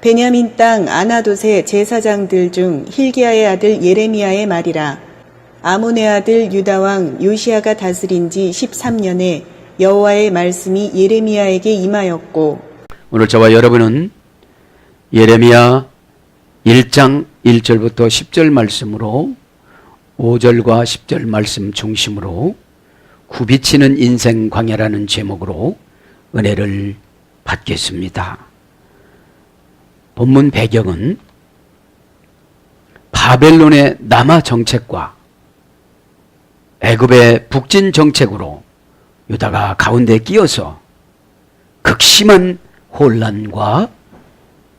베냐민 땅 아나돗의 제사장들 중 hil기야의 아들 예레미야의 말이라. 아몬의 아들 유다왕 요시야가 다스린 지 13년에 여호와의 말씀이 예레미야에게 임하였고. 오늘 저와 여러분은 예레미야 1장 1절부터 10절 말씀으로 5절과 10절 말씀 중심으로 굽이치는 인생 광야라는 제목으로 은혜를 받겠습니다. 본문 배경은 바벨론의 남하 정책과 애굽의 북진 정책으로 유다가 가운데 끼어서 극심한 혼란과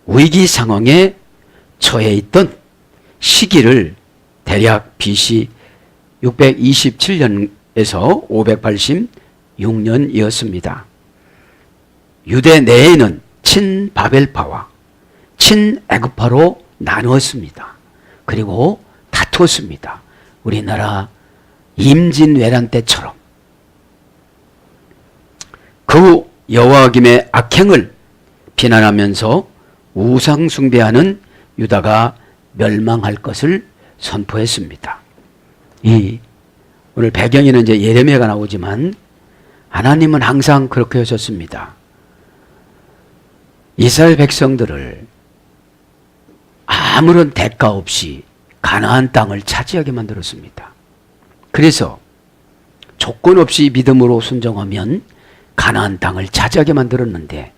위기 상황에 처해 있던 시기를 대략 BC 627년에서 586년이었습니다. 유대 내에는 친바벨파와 친애굽파로 나누었습니다. 그리고 다투었습니다. 우리나라 임진왜란 때처럼. 그 여호와김의 악행을 비난하면서 우상 숭배하는 유다가 멸망할 것을 선포했습니다. 오늘 배경에는 이제 예레미야가 나오지만 하나님은 항상 그렇게 하셨습니다. 이스라엘 백성들을 아무런 대가 없이 가나안 땅을 차지하게 만들었습니다. 그래서 조건 없이 믿음으로 순종하면 가나안 땅을 차지하게 만들었는데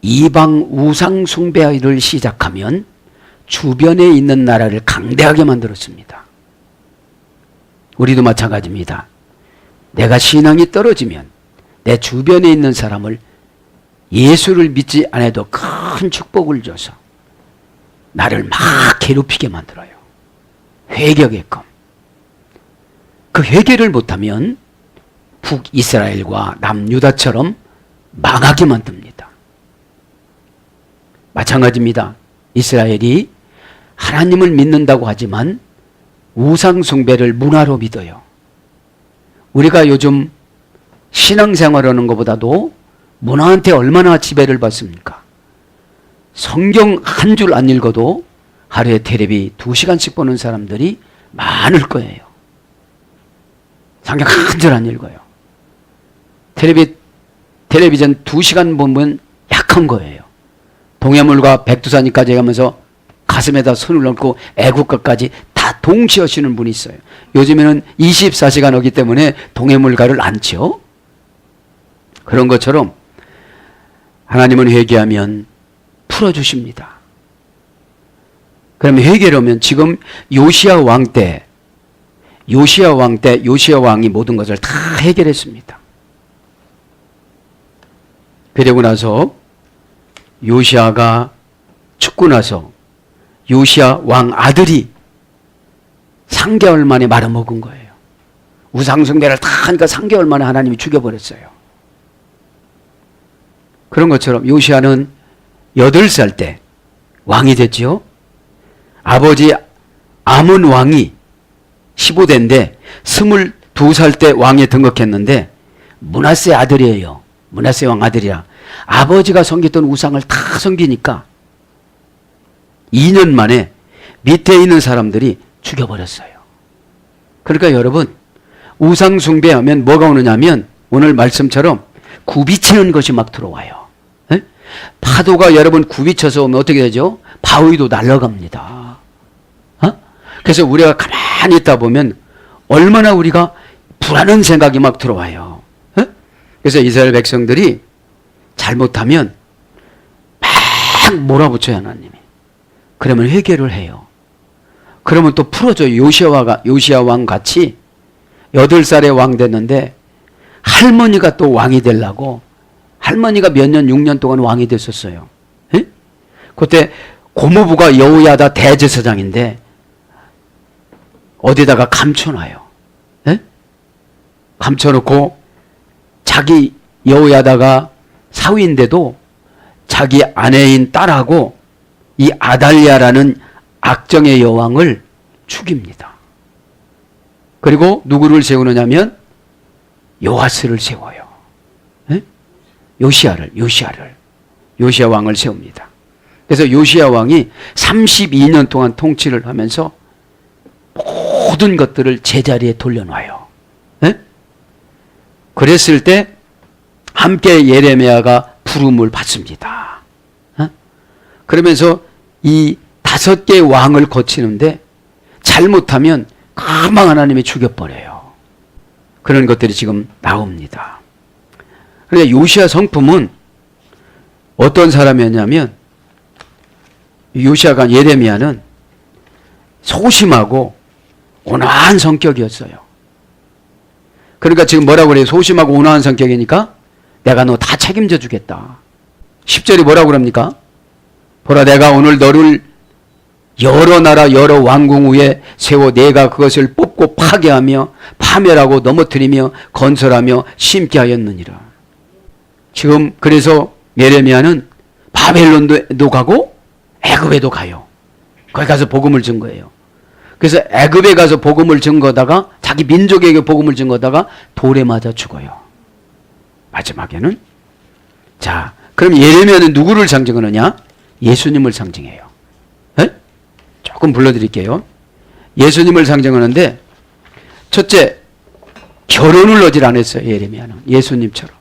이방 우상 숭배를 시작하면 주변에 있는 나라를 강대하게 만들었습니다. 우리도 마찬가지입니다. 내가 신앙이 떨어지면 내 주변에 있는 사람을 예수를 믿지 않아도 큰 축복을 줘서 나를 막 괴롭히게 만들어요. 회개하게끔. 그 회개를 못하면 북이스라엘과 남유다처럼 망하게 만듭니다. 마찬가지입니다. 이스라엘이 하나님을 믿는다고 하지만 우상 숭배를 문화로 믿어요. 우리가 요즘 신앙생활하는 것보다도 문화한테 얼마나 지배를 받습니까? 성경 한 줄 안 읽어도 하루에 텔레비 2시간씩 보는 사람들이 많을 거예요. 성경 한 줄 안 읽어요. 텔레비전 2시간 보면 약한 거예요. 동해물과 백두산이까지 가면서 가슴에다 손을 넣고 애국가까지 다 동시에 하시는 분이 있어요. 요즘에는 24시간 하기 때문에 동해물가를 안 쳐. 그런 것처럼 하나님은 회개하면 풀어주십니다. 그러면 회개를 하면 지금 요시야 왕이 모든 것을 다 해결했습니다. 그리고 나서 요시야가 죽고 나서 요시야 왕 아들이 3개월 만에 말아먹은 거예요. 우상숭배를 다 하니까 3개월 만에 하나님이 죽여버렸어요. 그런 것처럼 요시야는 8살 때 왕이 됐죠. 아버지 아몬 왕이 15대인데 22살 때 왕에 등극했는데 므낫세 아들이에요. 므낫세 왕 아들이라. 아버지가 섬겼던 우상을 다 섬기니까 2년 만에 밑에 있는 사람들이 죽여버렸어요. 그러니까 여러분, 우상 숭배하면 뭐가 오느냐면 오늘 말씀처럼 굽이치는 것이 막 들어와요. 에? 파도가 여러분 굽이쳐서 오면 어떻게 되죠? 바위도 날아갑니다. 그래서 우리가 가만히 있다 보면 얼마나 우리가 불안한 생각이 막 들어와요. 에? 그래서 이스라엘 백성들이 잘못하면 막 몰아붙여요, 하나님이. 그러면 회개를 해요. 그러면 또 풀어줘요. 요시야 왕 같이 8살에 왕 됐는데 할머니가 또 왕이 되려고 할머니가 몇 년, 6년 동안 왕이 됐었어요. 에? 그때 고모부가 여호야다 대제사장인데 어디다가 감춰놔요. 에? 감춰놓고 자기 여호야다가 사위인데도 자기 아내인 딸하고 이 아달랴라는 악정의 여왕을 죽입니다. 그리고 누구를 세우느냐면 요아스를 세워요. 에? 요시야를. 요시야 왕을 세웁니다. 그래서 요시야 왕이 32년 동안 통치를 하면서 모든 것들을 제자리에 돌려놔요. 네? 그랬을 때 함께 예레미야가 부름을 받습니다. 그러면서 이 5개의 왕을 거치는데 잘못하면 금방 하나님이 죽여버려요. 그런 것들이 지금 나옵니다. 그런데 요시야 성품은 어떤 사람이었냐면, 요시야가 예레미야는 소심하고 온화한 성격이었어요. 그러니까 지금 뭐라고 그래요? 소심하고 온화한 성격이니까 내가 너 다 책임져 주겠다. 10절이 뭐라고 그럽니까? 보라, 내가 오늘 너를 여러 나라 여러 왕궁 위에 세워 내가 그것을 뽑고 파괴하며 파멸하고 넘어뜨리며 건설하며 심게 하였느니라. 지금 그래서 예레미야는 바벨론도 가고 애굽에도 가요. 거기 가서 복음을 준 거예요. 그래서 애굽에 가서 복음을 준 거다가 자기 민족에게 복음을 준 거다가 돌에 맞아 죽어요. 마지막에는. 자, 그럼 예레미야는 누구를 상징하느냐? 예수님을 상징해요. 에? 조금 불러드릴게요. 예수님을 상징하는데, 첫째, 결혼을 하질 않았어요. 예레미야는 예수님처럼.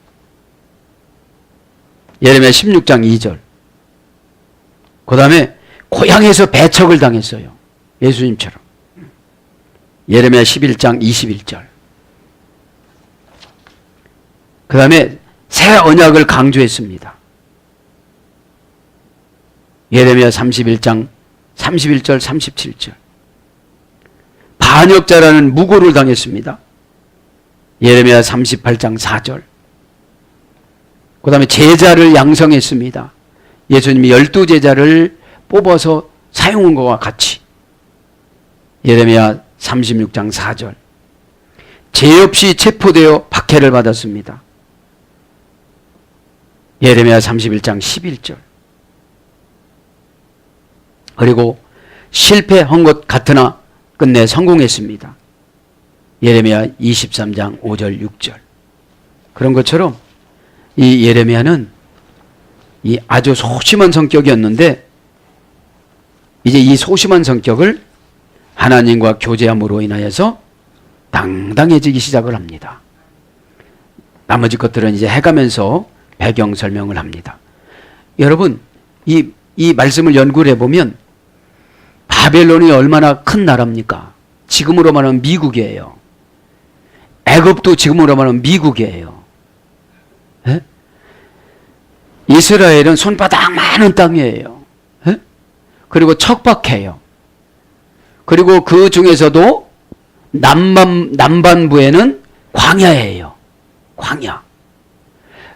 예레미야 16장 2절. 그 다음에 고향에서 배척을 당했어요. 예수님처럼. 예레미야 11장 21절. 그 다음에 새 언약을 강조했습니다. 예레미야 31장 31절 37절. 반역자라는 무고를 당했습니다. 예레미야 38장 4절. 그 다음에 제자를 양성했습니다. 예수님이 12제자를 뽑아서 사용한 것과 같이. 예레미야 36장 4절. 죄 없이 체포되어 박해를 받았습니다. 예레미야 31장 11절. 그리고 실패한 것 같으나 끝내 성공했습니다. 예레미야 23장 5절 6절. 그런 것처럼 이 예레미야는 이 아주 소심한 성격이었는데, 이제 이 소심한 성격을 하나님과 교제함으로 인하여서 당당해지기 시작을 합니다. 나머지 것들은 이제 해가면서 배경 설명을 합니다. 여러분, 이 말씀을 연구를 해보면 바벨론이 얼마나 큰 나라입니까? 지금으로 말하면 미국이에요. 애굽도 지금으로 말하면 미국이에요. 에? 이스라엘은 손바닥 많은 땅이에요. 에? 그리고 척박해요. 그리고 그 중에서도 남반부에는 광야예요. 광야.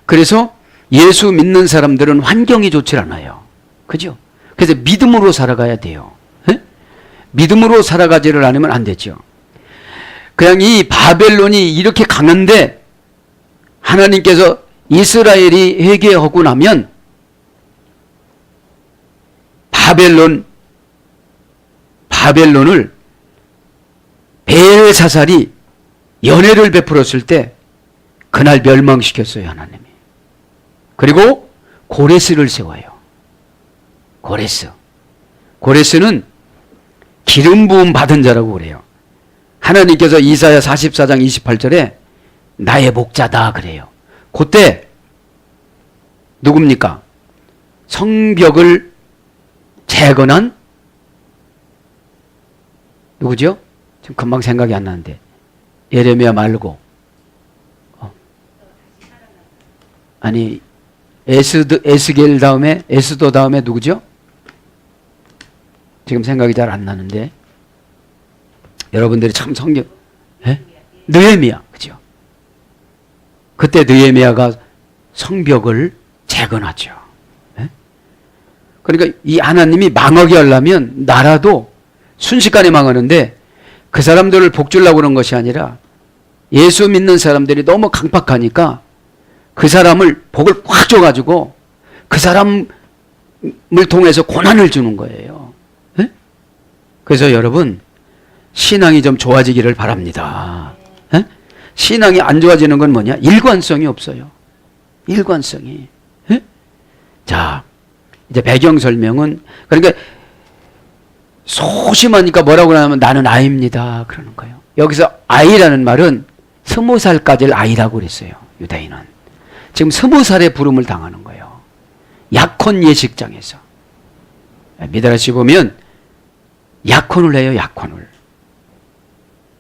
그래서 예수 믿는 사람들은 환경이 좋지 않아요. 그죠? 그래서 믿음으로 살아가야 돼요. 에? 믿음으로 살아가지를 않으면 안 되죠. 그냥 이 바벨론이 이렇게 강한데 하나님께서 이스라엘이 회개하고 나면 바벨론을 벨사살이 연회를 베풀었을 때 그날 멸망시켰어요, 하나님이. 그리고 고레스를 세워요. 고레스는 기름 부음 받은 자라고 그래요. 하나님께서 이사야 44장 28절에 나의 목자다 그래요. 그때 누굽니까? 성벽을 재건한 누구죠? 지금 금방 생각이 안 나는데. 예레미야 말고 아니 에스겔 다음에 에스도 다음에 누구죠? 지금 생각이 잘 안 나는데. 여러분들이 참 성경 느헤미야, 그죠? 그때 느헤미야가 성벽을 재건하죠. 에? 그러니까 이 하나님이 망하게 하려면 나라도 순식간에 망하는데, 그 사람들을 복주려고 그런 것이 아니라 예수 믿는 사람들이 너무 강팍하니까 그 사람을 복을 꽉 줘가지고 그 사람을 통해서 고난을 주는 거예요. 에? 그래서 여러분, 신앙이 좀 좋아지기를 바랍니다. 에? 신앙이 안 좋아지는 건 뭐냐? 일관성이 없어요. 일관성이. 에? 자, 이제 배경 설명은, 그러니까 소심하니까 뭐라고 하냐면 나는 아이입니다. 그러는 거예요. 여기서 아이라는 말은 20살까지를 아이라고 그랬어요. 유다인은. 지금 20살의 부름을 당하는 거예요. 약혼 예식장에서. 미드라시 보면 약혼을 해요. 약혼을.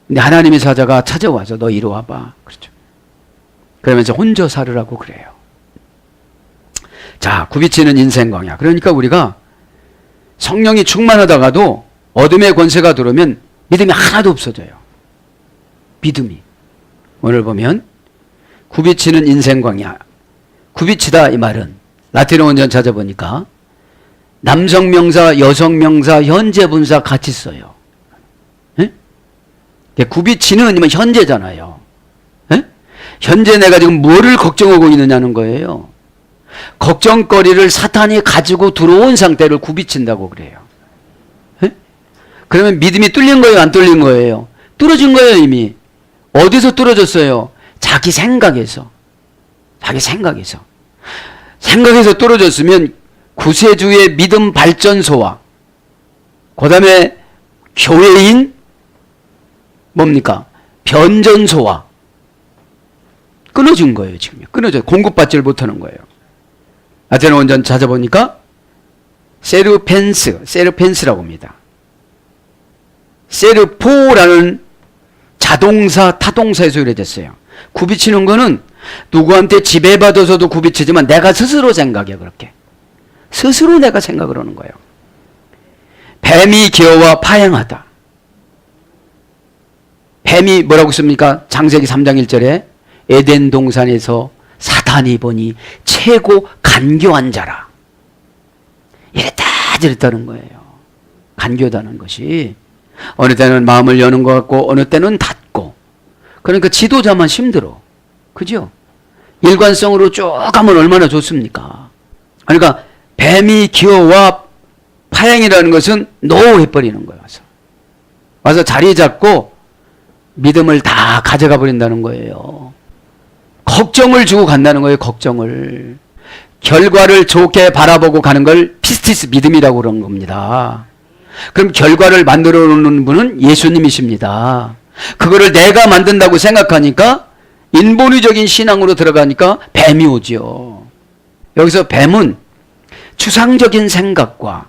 근데 하나님의 사자가 찾아와서 너 이리 와봐. 그렇죠. 그러면서 혼자 살으라고 그래요. 자, 굽이치는 인생 광야. 그러니까 우리가 성령이 충만하다가도 어둠의 권세가 들어오면 믿음이 하나도 없어져요. 믿음이. 오늘 보면 굽이치는 인생 광야. 굽이치다 이 말은 라틴어 원전 찾아보니까 남성 명사, 여성 명사, 현재 분사 같이 써요. 예? 굽이치는 현재잖아요. 예? 현재 내가 지금 뭐를 걱정하고 있느냐는 거예요. 걱정거리를 사탄이 가지고 들어온 상태를 굽이친다고 그래요. 에? 그러면 믿음이 뚫린 거예요? 안 뚫린 거예요? 뚫어진 거예요 이미. 어디서 뚫어졌어요? 자기 생각에서. 자기 생각에서. 생각에서 뚫어졌으면 구세주의 믿음 발전소와 그 다음에 교회인 뭡니까? 변전소와 끊어진 거예요 지금. 끊어져. 공급받지를 못하는 거예요. 아테네 원전 찾아보니까 세르펜스라고 합니다. 세르포라는 자동사, 타동사에서 유래됐어요. 굽이치는 거는 누구한테 지배받아서도 굽이치지만 내가 스스로 생각해 그렇게. 스스로 내가 생각을 하는 거예요. 뱀이 기어와 파행하다. 뱀이 뭐라고 씁니까? 창세기 3장 1절에 에덴 동산에서 사탄이 보니 최고 간교한 자라. 이랬다 저랬다는 거예요. 간교다는 것이 어느 때는 마음을 여는 것 같고 어느 때는 닫고. 그러니까 지도자만 힘들어. 그죠? 일관성으로 쭉 가면 얼마나 좋습니까? 그러니까 뱀이 기어와 파행이라는 것은 노해버리는 거예요. 와서 자리 잡고 믿음을 다 가져가 버린다는 거예요. 걱정을 주고 간다는 거예요. 걱정을. 결과를 좋게 바라보고 가는 걸 피스티스 믿음이라고 그런 겁니다. 그럼 결과를 만들어 놓는 분은 예수님이십니다. 그거를 내가 만든다고 생각하니까 인본주의적인 신앙으로 들어가니까 뱀이 오죠. 여기서 뱀은 추상적인 생각과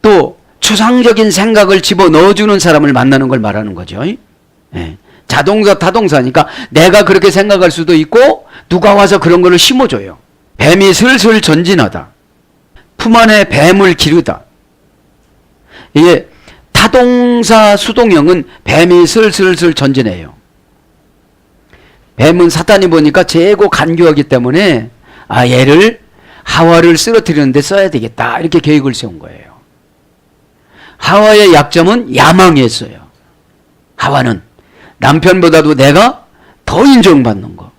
또 추상적인 생각을 집어넣어주는 사람을 만나는 걸 말하는 거죠. 네. 자동사, 타동사니까 내가 그렇게 생각할 수도 있고 누가 와서 그런 거를 심어줘요. 뱀이 슬슬 전진하다. 품 안에 뱀을 기르다. 이게 타동사 수동형은 뱀이 슬슬슬 전진해요. 뱀은 사탄이 보니까 재고 간교하기 때문에 얘를 하와를 쓰러뜨리는데 써야 되겠다 이렇게 계획을 세운 거예요. 하와의 약점은 야망이었어요. 하와는 남편보다도 내가 더 인정받는 거.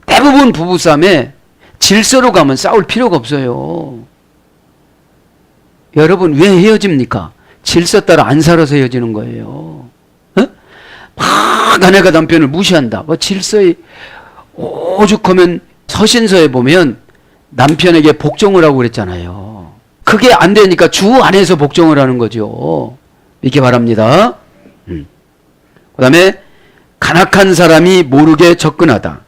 대부분 부부싸움에 질서로 가면 싸울 필요가 없어요. 여러분 왜 헤어집니까? 질서 따라 안 살아서 헤어지는 거예요. 막 아내가 남편을 무시한다. 질서에 오죽하면 서신서에 보면 남편에게 복종을 하고 그랬잖아요. 그게 안 되니까 주 안에서 복종을 하는 거죠. 이렇게 바랍니다. 그 다음에 간악한 사람이 모르게 접근하다.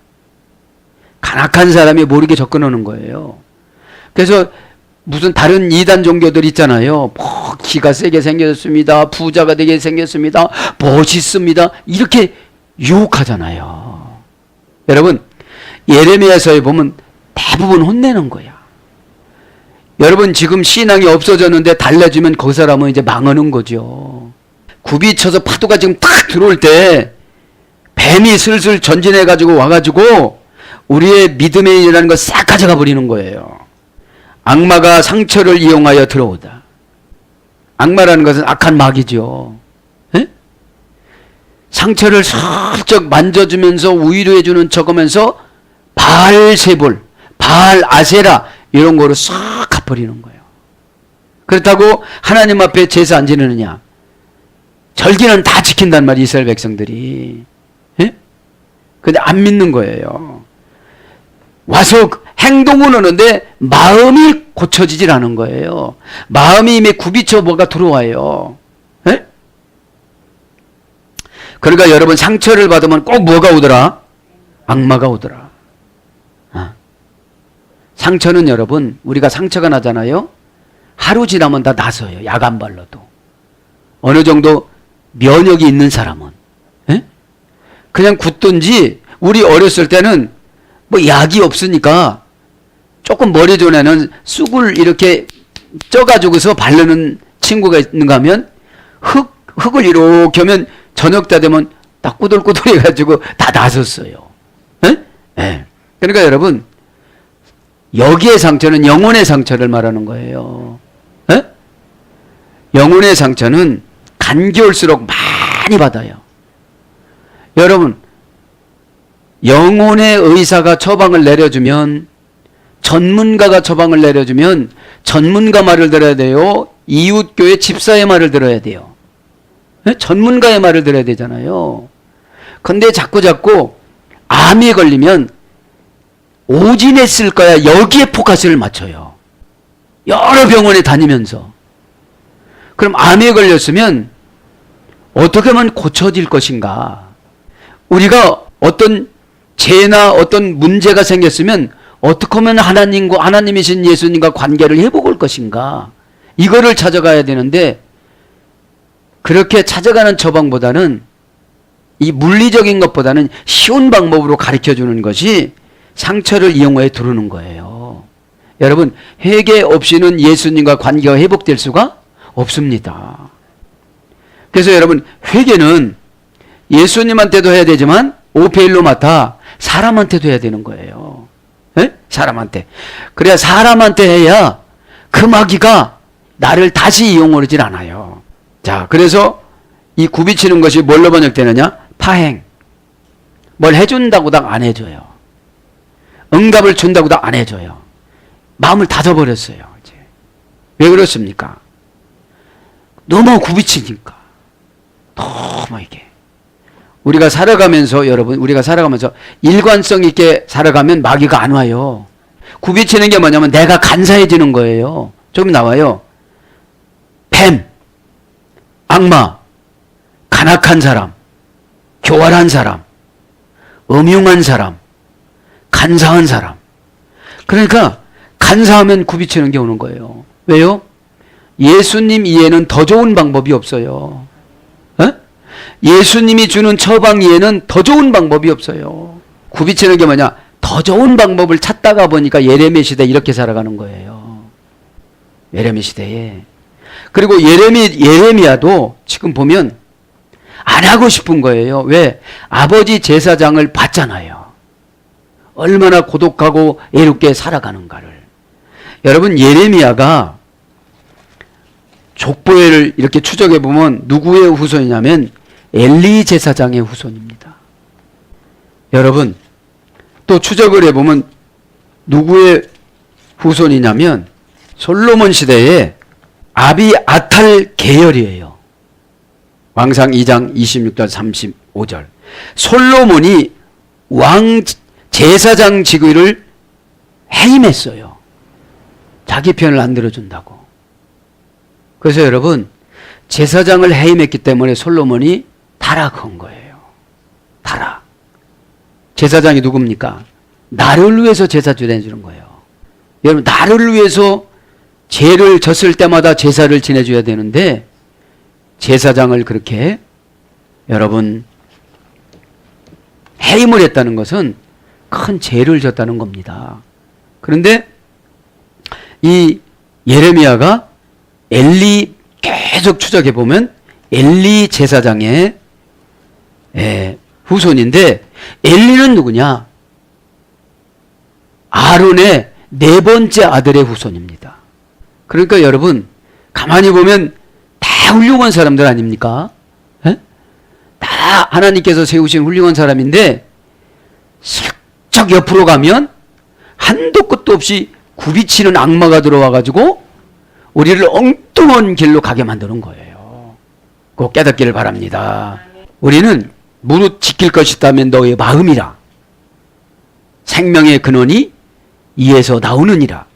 간악한 사람이 모르게 접근하는 거예요. 그래서 무슨 다른 이단 종교들 있잖아요. 기가 세게 생겼습니다. 부자가 되게 생겼습니다. 멋있습니다. 이렇게 유혹하잖아요. 여러분 예레미야서에 보면 대부분 혼내는 거야. 여러분 지금 신앙이 없어졌는데 달래주면 그 사람은 이제 망하는 거죠. 굽이쳐서 파도가 지금 탁 들어올 때 뱀이 슬슬 전진해가지고 와가지고 우리의 믿음의 일이라는 걸 싹 가져가 버리는 거예요. 악마가 상처를 이용하여 들어오다. 악마라는 것은 악한 마귀죠. 에? 상처를 슬쩍 만져주면서 위로해주는 척하면서 바알세불, 바알아세라 이런 거로 싹 가버리는 거예요. 그렇다고 하나님 앞에 제사 안 지내느냐? 절기는 다 지킨단 말이에요. 이스라엘 백성들이. 에? 근데 안 믿는 거예요. 와서 행동은 오는데 마음이 고쳐지질 않은 거예요. 마음이 이미 굽이쳐 뭐가 들어와요. 에? 그러니까 여러분 상처를 받으면 꼭 뭐가 오더라? 악마가 오더라. 상처는 여러분 우리가 상처가 나잖아요. 하루 지나면 다 나서요. 약 안 발라도. 어느 정도 면역이 있는 사람은. 에? 그냥 굳든지 우리 어렸을 때는 뭐 약이 없으니까 조금 머리 전에는 쑥을 이렇게 쪄가지고서 바르는 친구가 있는가 하면 흙을 이렇게 하면 저녁 때 되면 딱 꾸들꾸들 해가지고 다 나섰어요. 에? 에. 그러니까 여러분 여기의 상처는 영혼의 상처를 말하는 거예요. 에? 영혼의 상처는 간겨울수록 많이 받아요. 여러분 영혼의 의사가 처방을 내려주면 전문가가 처방을 내려주면 전문가 말을 들어야 돼요. 이웃교회 집사의 말을 들어야 돼요. 네? 전문가의 말을 들어야 되잖아요. 근데 자꾸 암에 걸리면 오진했을 거야. 여기에 포커스를 맞춰요. 여러 병원에 다니면서. 그럼 암에 걸렸으면 어떻게 하면 고쳐질 것인가? 우리가 어떤 죄나 어떤 문제가 생겼으면 어떻게 하면 하나님이신 예수님과 관계를 회복할 것인가? 이거를 찾아가야 되는데 그렇게 찾아가는 처방보다는 이 물리적인 것보다는 쉬운 방법으로 가르쳐주는 것이 상처를 이용해 두르는 거예요. 여러분 회개 없이는 예수님과 관계가 회복될 수가 없습니다. 그래서 여러분 회개는 예수님한테도 해야 되지만 오페일로마타 사람한테도 해야 되는 거예요. 에? 사람한테. 그래야 사람한테 해야 그 마귀가 나를 다시 이용하질 않아요. 자, 그래서 이 굽이치는 것이 뭘로 번역되느냐? 파행. 뭘 해준다고 다 안 해줘요. 응답을 준다고 다 안 해줘요. 마음을 닫아버렸어요. 이제. 왜 그렇습니까? 너무 굽이치니까. 너무 이게. 우리가 살아가면서 여러분 우리가 살아가면서 일관성 있게 살아가면 마귀가 안 와요. 굽이치는 게 뭐냐면 내가 간사해지는 거예요. 좀 나와요. 뱀, 악마, 간악한 사람, 교활한 사람, 음흉한 사람, 간사한 사람. 그러니까 간사하면 굽이치는 게 오는 거예요. 왜요? 예수님 이해는 더 좋은 방법이 없어요. 예수님이 주는 처방 이에는 더 좋은 방법이 없어요. 굽이치는 게 뭐냐? 더 좋은 방법을 찾다가 보니까 예레미야 시대 이렇게 살아가는 거예요. 예레미야 시대에. 그리고 예레미야도 지금 보면 안 하고 싶은 거예요. 왜? 아버지 제사장을 봤잖아요. 얼마나 고독하고 애롭게 살아가는가를. 여러분 예레미야가 족보를 이렇게 추적해 보면 누구의 후손이냐면 엘리 제사장의 후손입니다. 여러분 또 추적을 해보면 누구의 후손이냐면 솔로몬 시대에 아비아탈 계열이에요. 왕상 2장 26절 35절. 솔로몬이 왕 제사장 직위를 해임했어요. 자기 편을 안 들어준다고. 그래서 여러분 제사장을 해임했기 때문에 솔로몬이 타락한 거예요. 타락. 제사장이 누굽니까? 나를 위해서 제사 지내주는 거예요. 여러분 나를 위해서 죄를 졌을 때마다 제사를 지내줘야 되는데 제사장을 그렇게 여러분 해임을 했다는 것은 큰 죄를 졌다는 겁니다. 그런데 이 예레미야가 엘리 계속 추적해 보면 엘리 제사장의 후손인데 엘리는 누구냐? 아론의 네 번째 아들의 후손입니다. 그러니까 여러분 가만히 보면 다 훌륭한 사람들 아닙니까? 에? 다 하나님께서 세우신 훌륭한 사람인데 슬쩍 옆으로 가면 한도 끝도 없이 굽이치는 악마가 들어와가지고 우리를 엉뚱한 길로 가게 만드는 거예요. 꼭 깨닫기를 바랍니다. 우리는 무릇 지킬 것이 있다면 너의 마음이라. 생명의 근원이 이에서 나오느니라.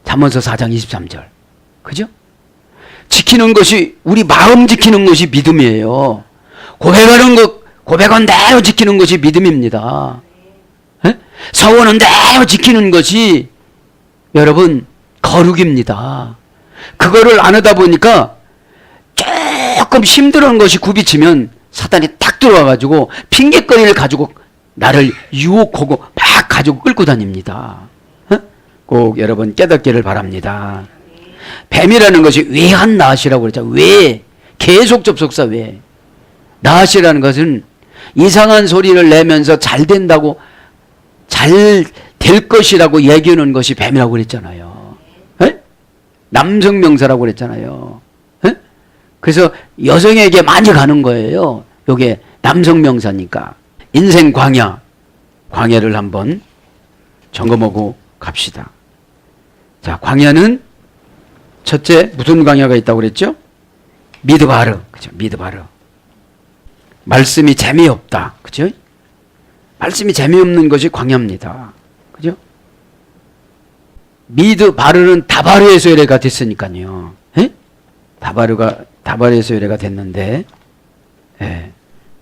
잠언서 4장 23절. 그죠? 지키는 것이, 우리 마음 지키는 것이 믿음이에요. 고백하는 것, 고백한 대로 지키는 것이 믿음입니다. 에? 서원한 대로 지키는 것이 여러분 거룩입니다. 그거를 안 하다 보니까 조금 힘들어하는 것이 굽이치면 사단이 딱 들어와가지고 핑계거리를 가지고 나를 유혹하고 막 가지고 끌고 다닙니다. 꼭 여러분 깨닫기를 바랍니다. 뱀이라는 것이 외한 낫이라고 그랬죠. 외, 계속 접속사 외. 낫이라는 것은 이상한 소리를 내면서 잘 된다고, 잘 될 것이라고 얘기하는 것이 뱀이라고 그랬잖아요. 에? 남성 명사라고 그랬잖아요. 에? 그래서 여성에게 많이 가는 거예요. 요게 남성 명사니까. 인생 광야, 광야를 한번 점검하고 갑시다. 자, 광야는 첫째 무슨 광야가 있다고 그랬죠? 미드바르, 그죠? 미드바르. 말씀이 재미없다, 그죠? 말씀이 재미없는 것이 광야입니다, 그죠? 미드바르는 다바르에서 유래가 됐으니까요. 에? 다바르에서 유래가 됐는데, 예.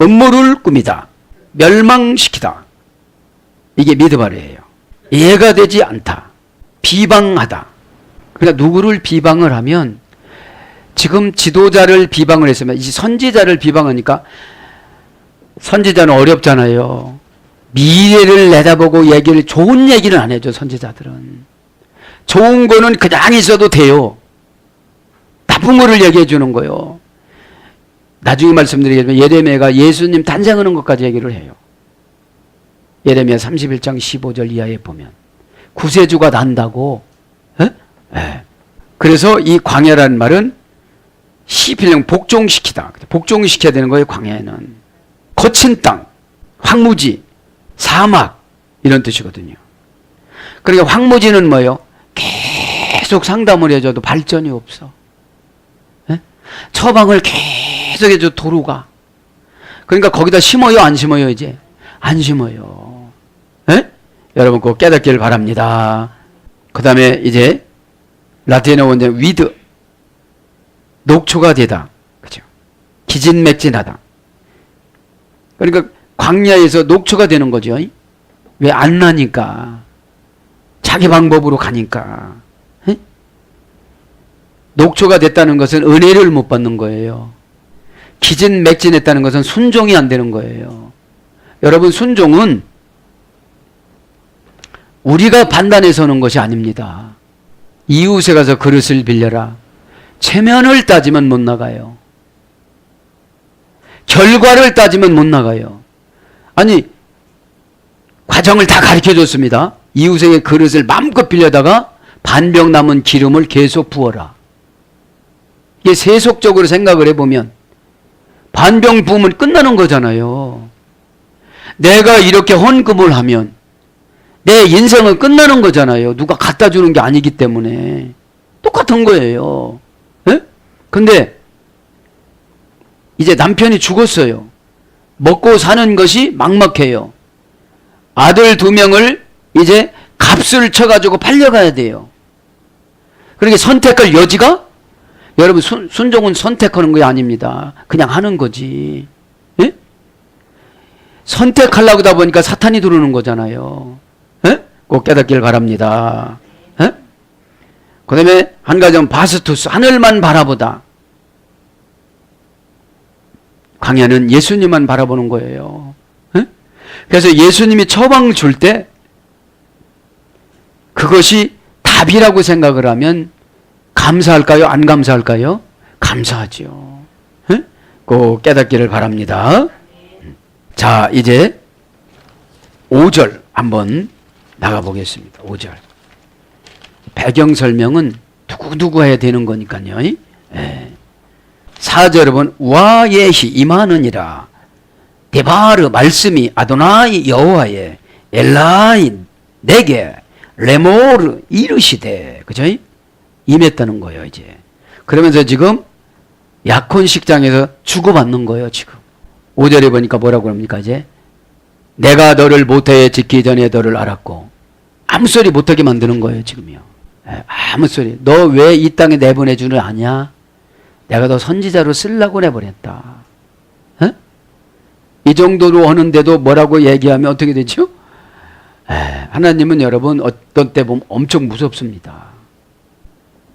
음모를 꾸미다, 멸망시키다. 이게 미드바르예요. 이해가 되지 않다, 비방하다. 그러니까 누구를 비방을 하면, 지금 지도자를 비방을 했으면, 이 선지자를 비방하니까 선지자는 어렵잖아요. 미래를 내다보고 얘기를, 좋은 얘기를 안 해줘, 선지자들은. 좋은 거는 그냥 있어도 돼요. 나쁜 거를 얘기해 주는 거예요. 나중에 말씀드리겠지만 예레미야가 예수님 탄생하는 것까지 얘기를 해요. 예레미야 31장 15절 이하에 보면 구세주가 난다고. 에? 에. 그래서 이 광야라는 말은 시필령 복종시키다. 복종시켜야 되는 거예요. 광야에는 거친 땅, 황무지, 사막 이런 뜻이거든요. 그러니까 황무지는 뭐예요? 계속 상담을 해줘도 발전이 없어. 에? 처방을 계속 해줘 도루가. 그러니까 거기다 심어요, 안 심어요? 이제 안 심어요. 에? 여러분 꼭 깨닫기를 바랍니다. 그 다음에 이제 라틴어 원제 위드, 녹초가 되다, 그죠? 기진맥진하다. 그러니까 광야에서 녹초가 되는 거죠. 왜? 안 나니까. 자기 방법으로 가니까. 에? 녹초가 됐다는 것은 은혜를 못 받는 거예요. 기진맥진했다는 것은 순종이 안 되는 거예요. 여러분, 순종은 우리가 판단해서 하는 것이 아닙니다. 이웃에 가서 그릇을 빌려라. 체면을 따지면 못 나가요. 결과를 따지면 못 나가요. 아니, 과정을 다 가르쳐 줬습니다. 이웃에게 그릇을 마음껏 빌려다가 반병 남은 기름을 계속 부어라. 이게 세속적으로 생각을 해보면 반병 부으면 끝나는 거잖아요. 내가 이렇게 헌금을 하면 내 인생은 끝나는 거잖아요. 누가 갖다 주는 게 아니기 때문에. 똑같은 거예요. 예? 근데 이제 남편이 죽었어요. 먹고 사는 것이 막막해요. 아들 2명을 이제 값을 쳐가지고 팔려가야 돼요. 그러니까 선택할 여지가? 여러분, 순종은 선택하는 게 아닙니다. 그냥 하는 거지. 예? 선택하려고 하다 보니까 사탄이 들어오는 거잖아요. 예? 꼭 깨닫기를 바랍니다. 예? 그 다음에 한 가지는 바스투스, 하늘만 바라보다. 광야는 예수님만 바라보는 거예요. 예? 그래서 예수님이 처방을 줄 때 그것이 답이라고 생각을 하면 감사할까요? 안 감사할까요? 감사하죠. 예? 꼭 깨닫기를 바랍니다. 자, 이제 5절 한번 나가보겠습니다. 5절. 배경 설명은 두고두고 해야 되는 거니까요. 예. 4절 보면 와 예히 임하느니라. 데바르 말씀이 아도나이 여호와의 엘라이 내게 레모르 이르시되, 그죠? 임했다는 거예요, 이제. 그러면서 지금 약혼식장에서 주고받는 거예요, 지금. 5절에 보니까 뭐라고 합니까, 이제? 내가 너를 모태에 짓기 전에 너를 알았고 아무 소리 못하게 만드는 거예요, 지금요. 아무 소리. 너 왜 이 땅에 내보내 주는 아냐? 내가 너 선지자로 쓰려고 내보냈다. 에? 이 정도로 하는데도 뭐라고 얘기하면 어떻게 되죠? 하나님은 여러분 어떤 때 보면 엄청 무섭습니다.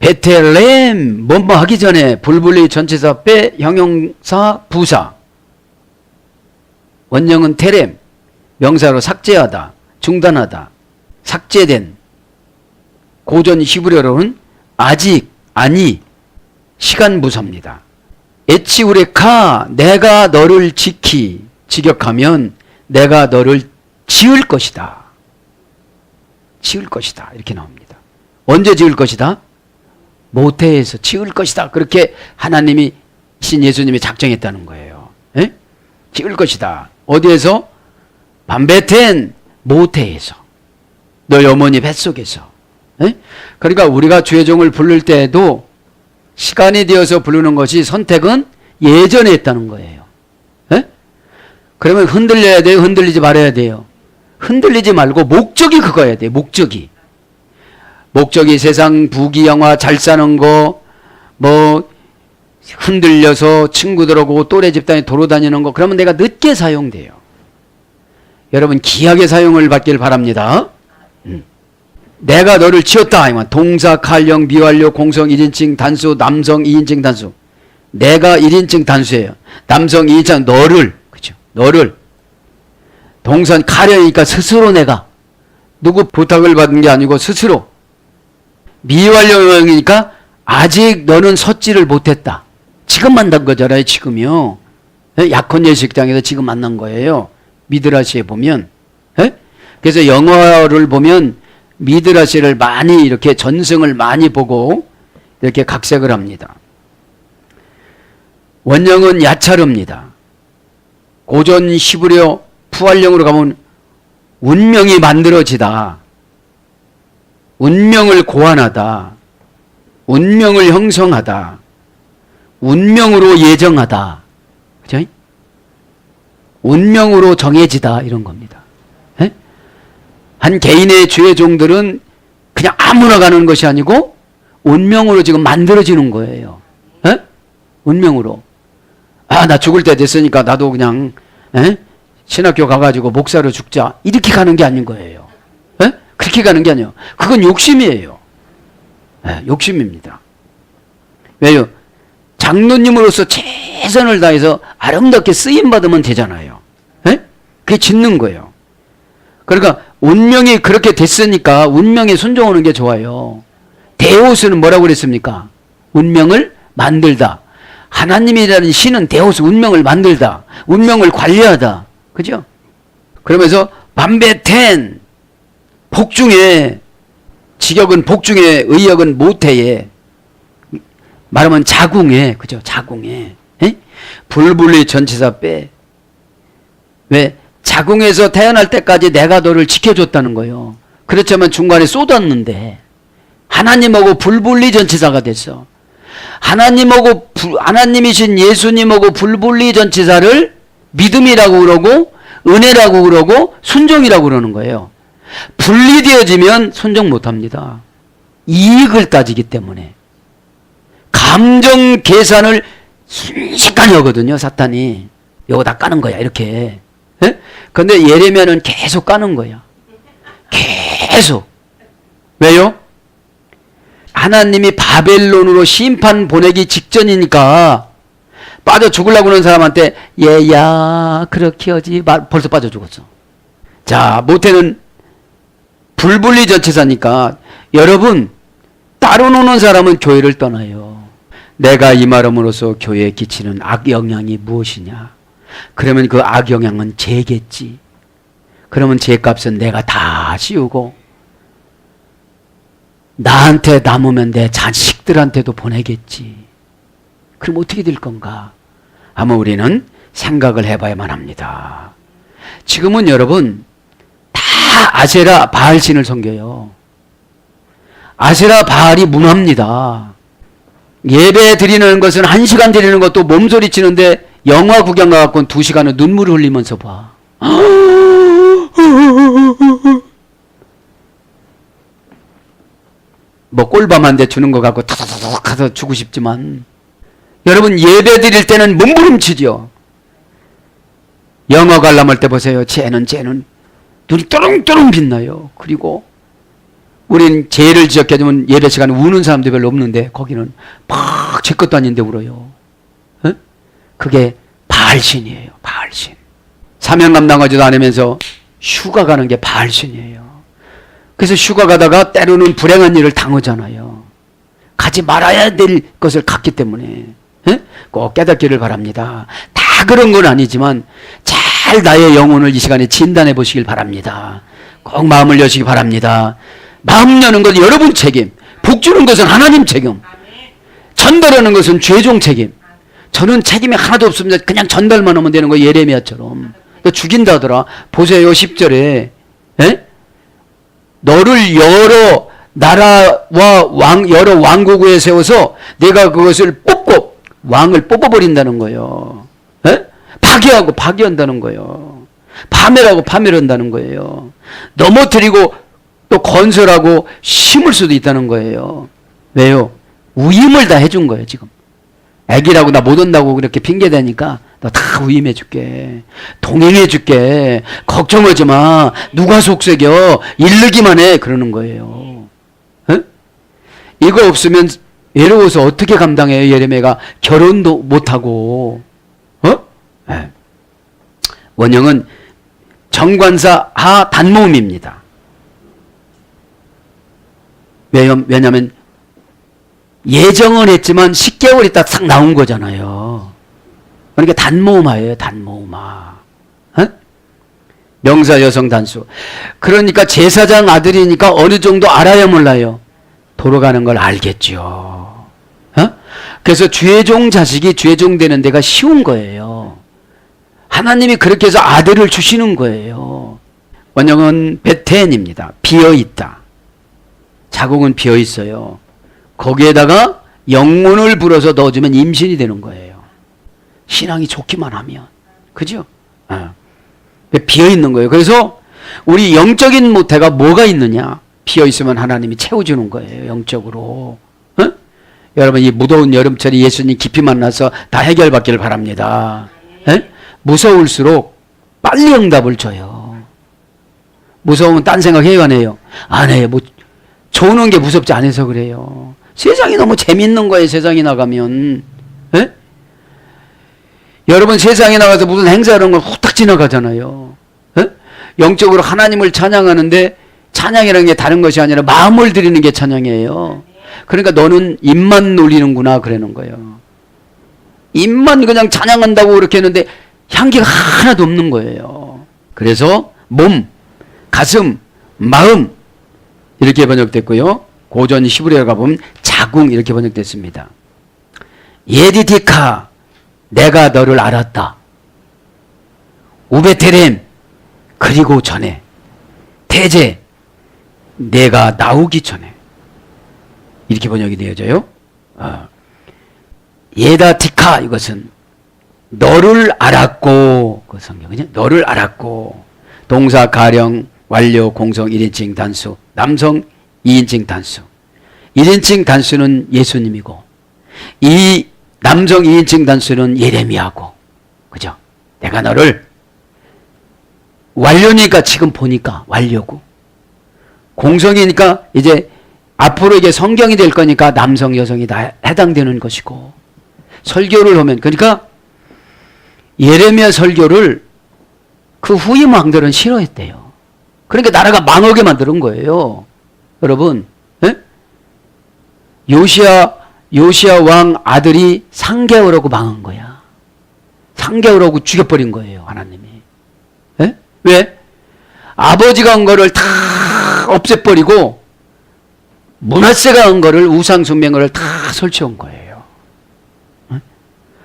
베텔레헴 뭐뭐 하기 전에 불불리 전치사 빼 형용사 부사 원형은 테렘 명사로 삭제하다 중단하다 삭제된 고전 히브리어로는 아직 아니 시간 부사입니다. 에치우레카 내가 너를 지키 직역하면 내가 너를 지을 것이다. 지을 것이다 이렇게 나옵니다. 언제 지을 것이다? 모태에서 지을 것이다. 그렇게 하나님이 신 예수님이 작정했다는 거예요. 에? 지을 것이다. 어디에서? 밤베텐 모태에서 너희 어머니 뱃속에서. 에? 그러니까 우리가 주의 종을 부를 때에도 시간이 되어서 부르는 것이 선택은 예전에 했다는 거예요. 에? 그러면 흔들려야 돼요? 흔들리지 말아야 돼요? 흔들리지 말고 목적이 그거야 돼요. 목적이 세상 부귀영화 잘 사는 거 뭐 흔들려서 친구들하고 또래 집단에 돌아다니는 거 그러면 내가 늦게 사용돼요. 여러분 귀하게 사용을 받길 바랍니다. 내가 너를 지었다. 동사, 칼령, 미완료, 공성 1인칭 단수, 남성 2인칭 단수. 내가 1인칭 단수예요. 남성 2인칭 너를. 그죠? 너를. 동사는 가려니까 스스로 내가. 누구 부탁을 받은 게 아니고 스스로. 미완료형이니까 아직 너는 섰지를 못했다. 지금 만난 거잖아요. 지금요. 약혼 예식장에서 지금 만난 거예요. 미드라시에 보면. 그래서 영어를 보면 미드라시를 많이 이렇게 전승을 많이 보고 이렇게 각색을 합니다. 원형은 야차르입니다. 고전 히브리어 푸활령으로 가면 운명이 만들어지다. 운명을 고안하다. 운명을 형성하다. 운명으로 예정하다. 그죠? 운명으로 정해지다 이런 겁니다. 한 개인의 주의 종들은 그냥 아무나 가는 것이 아니고 운명으로 지금 만들어지는 거예요. 에? 운명으로. 아, 나 죽을 때 됐으니까 나도 그냥 신학교 가가지고 목사로 죽자 이렇게 가는 게 아닌 거예요. 에? 그렇게 가는 게 아니에요. 그건 욕심이에요. 욕심입니다. 왜요? 장로님으로서 최선을 다해서 아름답게 쓰임받으면 되잖아요. 에? 그게 짓는 거예요. 그러니까 운명이 그렇게 됐으니까 운명에 순종하는 게 좋아요. 데오스는 뭐라고 그랬습니까? 운명을 만들다. 하나님이라는 신은 데오스 운명을 만들다. 운명을 관리하다. 그죠? 그러면서 밤베텐 복중에 직역은 복중에 의역은 모태에 말하면 자궁에 그죠? 자궁에 불불리 전치사 빼. 왜? 자궁에서 태어날 때까지 내가 너를 지켜줬다는 거예요. 그렇지만 중간에 쏟았는데 하나님하고 불분리 전치사가 됐어. 하나님이신 예수님하고 불분리 전치사를 믿음이라고 그러고 은혜라고 그러고 순종이라고 그러는 거예요. 분리되어지면 순종 못합니다. 이익을 따지기 때문에. 감정 계산을 순식간에 하거든요. 사탄이. 이거 다 까는 거야 이렇게. 그런데 예레미야는 계속 까는 거야. 계속. 왜요? 하나님이 바벨론으로 심판 보내기 직전이니까 빠져 죽으려고 하는 사람한테 얘야 그렇게 하지 벌써 빠져 죽었어. 자, 모태는 불분리 전치사니까 여러분 따로 노는 사람은 교회를 떠나요. 내가 이 말함으로써 교회에 끼치는 악영향이 무엇이냐? 그러면 그 악영향은 죄겠지. 그러면 죄값은 내가 다 씌우고 나한테 남으면 내 자식들한테도 보내겠지. 그럼 어떻게 될 건가? 아마 우리는 생각을 해봐야만 합니다. 지금은 여러분 다 아세라 바알 신을 섬겨요. 아세라 바알이 문화입니다. 예배 드리는 것은 1시간 드리는 것도 몸소리 치는데 영화 구경 가갖고 2시간은 눈물을 흘리면서 봐. 뭐 꼴밤 한 대 주는 것 같고 타다다닥 가서 주고 싶지만 여러분 예배 드릴 때는 몸부림치죠. 영어 관람할 때 보세요. 쟤는 눈이 또롱또롱 빛나요. 그리고 우린 죄를 지적해 주면 예배 시간에 우는 사람도 별로 없는데 거기는 막 제 것도 아닌데 울어요. 어? 그게 바알신이에요. 바알신. 사명 감당하지도 않으면서 휴가 가는 게 바알신이에요. 그래서 휴가 가다가 때로는 불행한 일을 당하잖아요. 가지 말아야 될 것을 갔기 때문에 꼭 깨닫기를 바랍니다. 다 그런 건 아니지만 잘 나의 영혼을 이 시간에 진단해 보시길 바랍니다. 꼭 마음을 여시기 바랍니다. 마음 여는 건 여러분 책임, 복 주는 것은 하나님 책임, 전달하는 것은 죄종 책임. 저는 책임이 하나도 없습니다. 그냥 전달만 하면 되는 거. 예레미야처럼 죽인다 하더라. 보세요 10절에 너를 여러 나라와 여러 왕국에 세워서 내가 그것을 뽑고 왕을 뽑아버린다는 거예요. 파괴하고 파괴한다는 거예요. 파멸하고 파멸한다는 거예요. 넘어뜨리고 또 건설하고 심을 수도 있다는 거예요. 왜요? 위임을 다 해준 거예요. 지금 애기라고 나 못 온다고 그렇게 핑계대니까 너 다 위임해 줄게, 동행해 줄게, 걱정하지 마, 누가 속색여, 이르기만 해, 그러는 거예요. 이거 없으면 외로워서 어떻게 감당해요? 예레미야가 결혼도 못하고. 원형은 정관사 하 단모음입니다. 왜냐하면 예정은 했지만 10개월 있다 싹 나온 거잖아요. 그러니까 단모음하예요. 단모음하. 명사 여성 단수. 그러니까 제사장 아들이니까 어느 정도 알아야 몰라요. 돌아가는 걸 알겠죠. 그래서 죄종 자식이 죄종 되는 데가 쉬운 거예요. 하나님이 그렇게 해서 아들을 주시는 거예요. 원형은 베텐입니다. 비어있다. 자궁은 비어있어요. 거기에다가 영혼을 불어서 넣어주면 임신이 되는 거예요. 신앙이 좋기만 하면. 그죠? 비어있는 거예요. 그래서 우리 영적인 모태가 뭐가 있느냐? 비어있으면 하나님이 채워주는 거예요. 영적으로. 여러분 이 무더운 여름철에 예수님 깊이 만나서 다 해결받기를 바랍니다. 무서울수록 빨리 응답을 줘요. 무서우면 딴 생각해요, 안 해요? 안 해요. 뭐 좋은 게 무섭지 않아서 그래요. 세상이 너무 재밌는 거예요. 세상에 나가면. 여러분 세상에 나가서 무슨 행사하는 걸 후딱 지나가잖아요. 영적으로 하나님을 찬양하는데 찬양이라는 게 다른 것이 아니라 마음을 드리는 게 찬양이에요. 그러니까 너는 입만 놀리는구나 그러는 거예요. 입만 그냥 찬양한다고 그렇게 했는데 향기가 하나도 없는 거예요. 그래서 몸, 가슴, 마음 이렇게 번역됐고요. 고전 히브리어가 보면 자궁 이렇게 번역됐습니다. 예디디카 내가 너를 알았다. 우베테렘 그리고 전에 태제 내가 나오기 전에 이렇게 번역이 되어져요. 예다티카 이것은 너를 알았고 그 성경은요. 너를 알았고 동사 가령 완료 공성 1인칭 단수 남성 2인칭 단수 1인칭 단수는 예수님이고 이 남성 2인칭 단수는 예레미야고 그죠? 내가 너를 완료니까 지금 보니까 완료고 공성이니까 이제 앞으로 이게 성경이 될 거니까 남성 여성이 다 해당되는 것이고 설교를 하면 그러니까 예레미야 설교를 그 후임 왕들은 싫어했대요. 그러니까 나라가 망하게 만드는 거예요. 여러분 요시야 왕 아들이 상개오라고 망한 거야. 상개오라고 죽여버린 거예요. 하나님이. 왜? 아버지가 한 거를 다 없애버리고 므낫세가 한 거를 우상숭배를 다 설치한 거예요.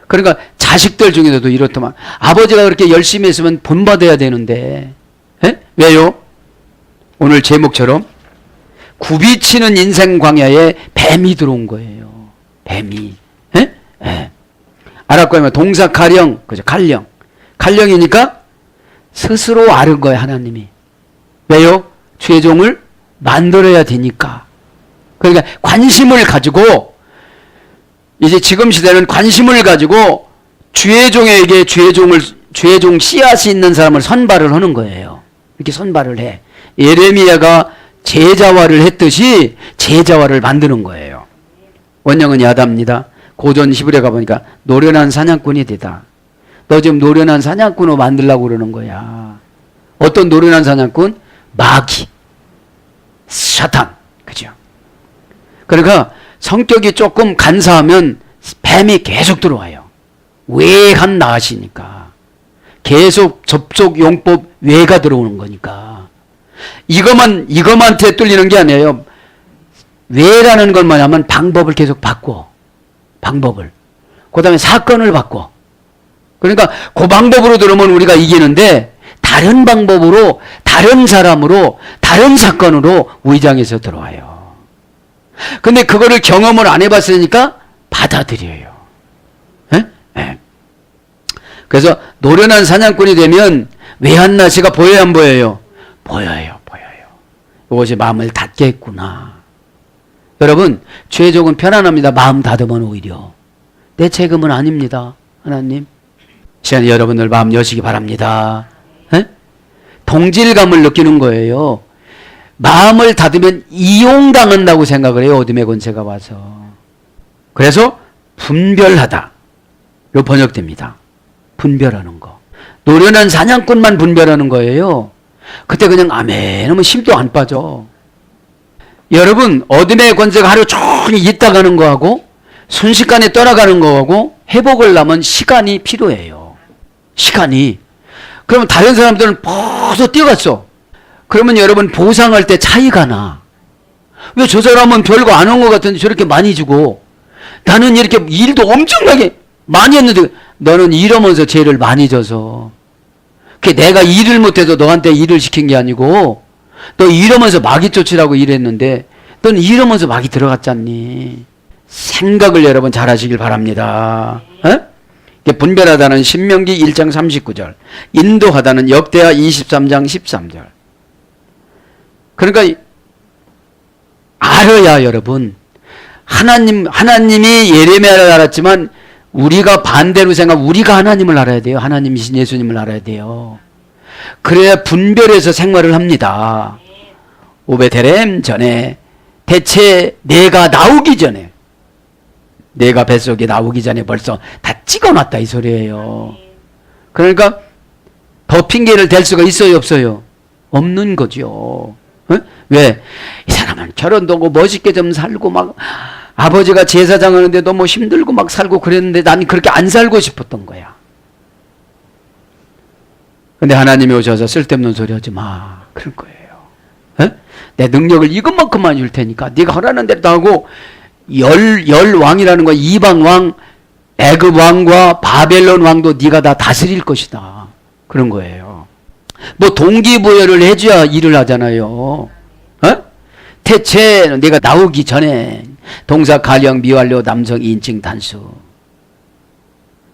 그러니까 자식들 중에서도 이렇더만 아버지가 그렇게 열심히 했으면 본받아야 되는데 왜요? 오늘 제목처럼 굽이치는 인생 광야에 뱀이 들어온 거예요. 뱀이. 아랍 거면 동사 가령, 그죠? 갈령. 갈령이니까 스스로 아는 거예요, 하나님이. 왜요? 죄종을 만들어야 되니까. 그러니까 관심을 가지고, 이제 지금 시대는 관심을 가지고 주의 종에게 주의 종 씨앗이 있는 사람을 선발을 하는 거예요. 이렇게 선발을 해. 예레미야가 제자화를 했듯이 제자화를 만드는 거예요. 원형은 야다입니다. 고전 히브리에 가보니까 노련한 사냥꾼이 되다. 너 지금 노련한 사냥꾼으로 만들려고 그러는 거야. 어떤 노련한 사냥꾼? 마귀, 사탄, 그죠? 그러니까 성격이 조금 간사하면 뱀이 계속 들어와요. 외한 낫이니까. 계속 접속 용법 외가 들어오는 거니까. 이것만한테 뚫리는 게 아니에요. 외라는 건 뭐냐면 방법을 계속 바꿔. 방법을. 그 다음에 사건을 바꿔. 그러니까 그 방법으로 들어오면 우리가 이기는데 다른 방법으로, 다른 사람으로, 다른 사건으로 위장해서 들어와요. 근데 그거를 경험을 안 해봤으니까 받아들여요. 에? 에. 그래서 노련한 사냥꾼이 되면 외한나시가 보여요, 안 보여요? 보여요. 이것이 마음을 닫게 했구나. 여러분, 죄족은 편안합니다. 마음 닫으면 오히려. 내 책임은 아닙니다. 하나님. 시간에 여러분들 마음 여시기 바랍니다. 에? 동질감을 느끼는 거예요. 마음을 닫으면 이용당한다고 생각을 해요. 어둠의 권세가 와서. 그래서 분별하다. 요 번역됩니다. 분별하는 거. 노련한 사냥꾼만 분별하는 거예요. 그때 그냥 아멘 하면 힘도 안 빠져. 여러분, 어둠의 권세가 하루 종일 있다가는 거하고 순식간에 떠나가는 거하고 회복을 하면 시간이 필요해요. 시간이. 그러면 다른 사람들은 벌써 뛰어갔어. 그러면 여러분 보상할 때 차이가 나. 왜 저 사람은 별거 안 한 것 같은데 저렇게 많이 주고 나는 이렇게 일도 엄청나게 많이 했는데 너는 이러면서 죄를 많이 져서. 그게 내가 일을 못해서 너한테 일을 시킨 게 아니고 너 이러면서 마귀 쫓으라고 일했는데 너는 이러면서 마귀 들어갔잖니. 생각을 여러분 잘 하시길 바랍니다. 분별하다는 신명기 1장 39절, 인도하다는 역대하 23장 13절. 그러니까 알아야 여러분, 하나님이 예레미야를 알았지만 우리가 반대로 우리가 하나님을 알아야 돼요. 하나님이신 예수님을 알아야 돼요. 그래야 분별해서 생활을 합니다. 오베데렘 전에, 대체 내가 나오기 전에, 내가 뱃속에 나오기 전에 벌써 다 찍어놨다 이 소리예요. 그러니까 더 핑계를 댈 수가 있어요, 없어요? 없는 거죠. 왜? 이 사람은 결혼도 하고 멋있게 좀 살고 막 아버지가 제사장 하는데도 뭐 힘들고 막 살고 그랬는데 난 그렇게 안 살고 싶었던 거야. 근데 하나님이 오셔서 쓸데없는 소리 하지 마. 그럴 거예요. 내 능력을 이것만큼만 줄 테니까 네가 하라는 대로 다 하고 열 왕이라는 거 이방 왕, 애굽 왕과 바벨론 왕도 네가 다 다스릴 것이다. 그런 거예요. 뭐 동기부여를 해줘야 일을 하잖아요. 태체 내가 나오기 전에 동사 가령 미완료 남성 인칭 단수.